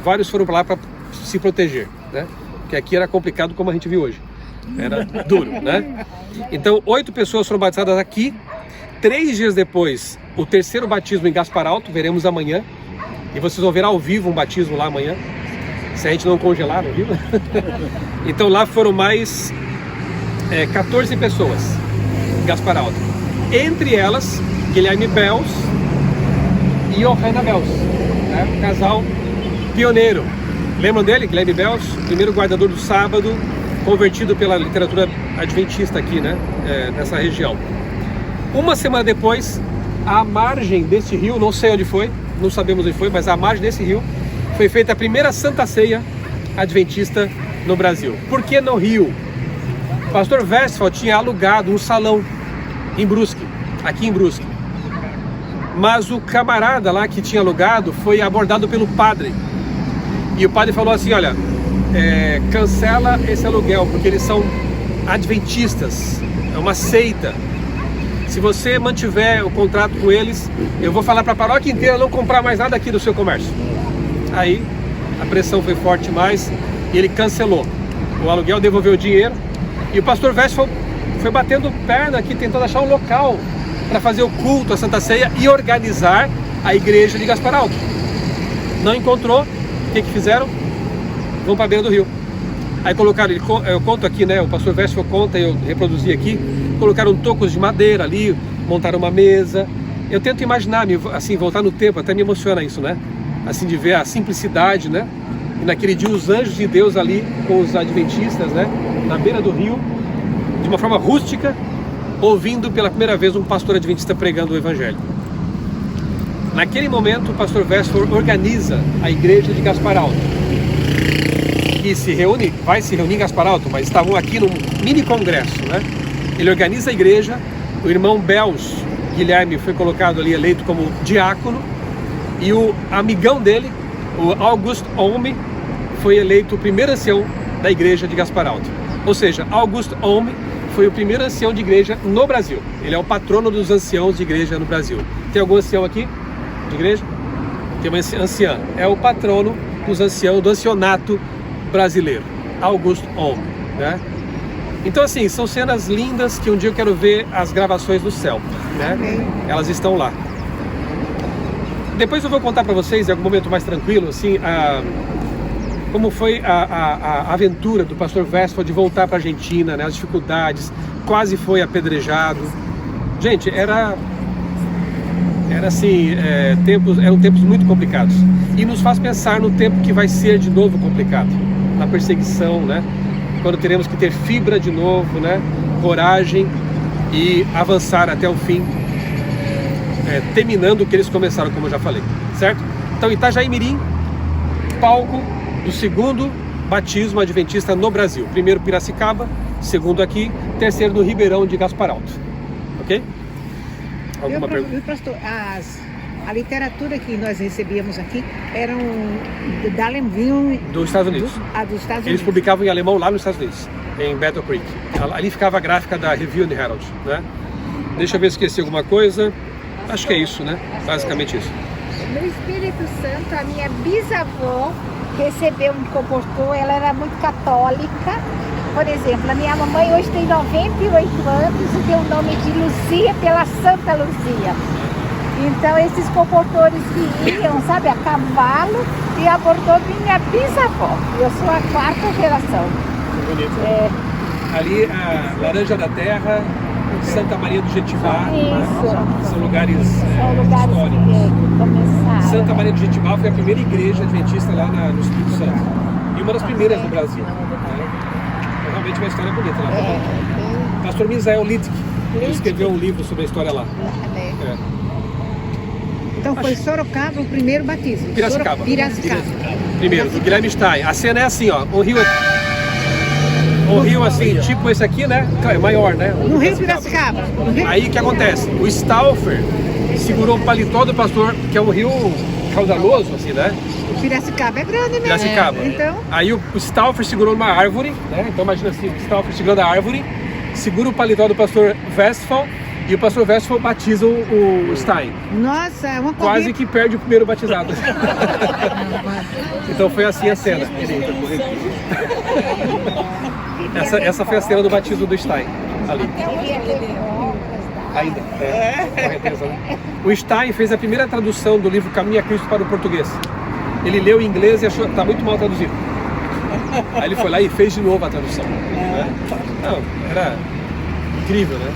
Speaker 1: Vários foram para lá para se proteger, né? Porque aqui era complicado como a gente viu hoje. Era duro, né? Então 8 pessoas foram batizadas aqui. 3 dias depois, o terceiro batismo em Gaspar Alto, veremos amanhã. E vocês vão ver ao vivo um batismo lá amanhã, se a gente não congelar, viu? Então lá foram mais 14 pessoas em Gaspar Alto. Entre elas, Guilherme Bels e Johanna Bels, né? Um casal pioneiro. Lembram dele? Guilherme Bels, primeiro guardador do sábado, convertido pela literatura adventista aqui, né? Nessa região. Uma semana depois, à margem desse rio, não sei onde foi, não sabemos onde foi, mas à margem desse rio, foi feita a primeira Santa Ceia adventista no Brasil. Por que no Rio? O pastor Westphal tinha alugado um salão em Brusque, aqui em Brusque. Mas o camarada lá que tinha alugado foi abordado pelo padre. E o padre falou assim, olha, cancela esse aluguel, porque eles são adventistas, é uma seita. Se você mantiver o contrato com eles, eu vou falar para a paróquia inteira não comprar mais nada aqui do seu comércio. Aí a pressão foi forte demais e ele cancelou o aluguel, devolveu o dinheiro. E o pastor Westphal foi batendo perna aqui, tentando achar um local para fazer o culto, a Santa Ceia e organizar a igreja de Gaspar Alto. Não encontrou, o que fizeram? Vão para a beira do rio. Aí colocaram, eu conto aqui, né? O pastor Westphal conta, eu reproduzi aqui. Colocaram tocos de madeira ali, montaram uma mesa. Eu tento imaginar, assim, voltar no tempo, até me emociona isso, né? Assim, de ver a simplicidade, né? E naquele dia os anjos de Deus ali com os adventistas, né? Na beira do rio, de uma forma rústica, ouvindo pela primeira vez um pastor adventista pregando o evangelho. Naquele momento, o pastor Westphal organiza a igreja de Gaspar Alto, que vai se reunir em Gaspar Alto, mas estavam aqui num mini congresso, né? Ele organiza a igreja, o irmão Bels, Guilherme, foi colocado ali, eleito como diácono, e o amigão dele, o August Olme, foi eleito o primeiro ancião da igreja de Gaspar Alto. Ou seja, August Olme foi o primeiro ancião de igreja no Brasil. Ele é o patrono dos anciãos de igreja no Brasil. Tem algum ancião aqui de igreja? Tem uma anciã. É o patrono dos anciãos, do ancianato brasileiro, August Olme, né? Então assim, são cenas lindas que um dia eu quero ver as gravações do céu, né? Elas estão lá. Depois eu vou contar para vocês, em algum momento mais tranquilo, assim, como foi a aventura do pastor Westphal de voltar para a Argentina, né? As dificuldades, quase foi apedrejado. Gente, eram tempos muito complicados. E nos faz pensar no tempo que vai ser de novo complicado, na perseguição, né? Quando teremos que ter fibra de novo, né? Coragem e avançar até o fim, terminando o que eles começaram, como eu já falei, certo? Então Itajaí Mirim, palco do segundo batismo adventista no Brasil. Primeiro Piracicaba, segundo aqui, terceiro no Ribeirão de Gaspar Alto. Ok? Alguma pergunta?
Speaker 3: Pastor, a literatura que nós recebíamos aqui eram vinham
Speaker 1: dos Estados Unidos.
Speaker 3: Dos Estados Unidos.
Speaker 1: Eles publicavam em alemão lá nos Estados Unidos, em Battle Creek. Ali ficava a gráfica da Review and Herald, né? Deixa eu ver se esqueci alguma coisa. Acho que é isso, né? Basicamente isso.
Speaker 3: No Espírito Santo, a minha bisavó recebeu um compostor, ela era muito católica. Por exemplo, a minha mamãe hoje tem 98 anos e tem o nome de Luzia pela Santa Luzia. Então esses comportores que iam, sabe, a cavalo, e abordou minha bisavó. Eu sou a 4ª geração.
Speaker 1: Bonito. Ali a Laranja da Terra, Santa Maria do Jetibá, são lugares históricos.
Speaker 3: Que começaram.
Speaker 1: Santa Maria do Jetibá foi a primeira igreja adventista lá no Espírito Santo. E uma das primeiras no Brasil. É realmente uma história bonita lá. Pastor Misael Littke, ele escreveu um livro sobre a história lá.
Speaker 3: Então foi Sorocaba o primeiro batismo.
Speaker 1: Piracicaba.
Speaker 3: Piracicaba.
Speaker 1: Primeiro, do Guilherme Stein. A cena é assim, ó. O rio O rio, assim, tipo esse aqui, né? É maior, né?
Speaker 3: No Rio Piracicaba. No Rio...
Speaker 1: Aí o que acontece? O Stauffer segurou o paletó do pastor, que é um rio caudaloso, assim, né?
Speaker 3: O Piracicaba é grande, né?
Speaker 1: Piracicaba.
Speaker 3: Então,
Speaker 1: Aí o Stauffer segurou numa árvore, né? Então imagina assim, o Stauffer segurando a árvore, segura o paletó do pastor Westphal e o pastor Westphal batiza o Stein.
Speaker 3: nossa, é uma
Speaker 1: Quase
Speaker 3: corrida.
Speaker 1: que perde o primeiro batizado. Então foi assim a cena. Essa foi a cena do batismo do Stein, ali. Ainda, correteza, né? O Stein fez a primeira tradução do livro Caminho a Cristo para o português. Ele leu em inglês e achou que está muito mal traduzido. Aí ele foi lá e fez de novo a tradução. Né? Não, era incrível, né?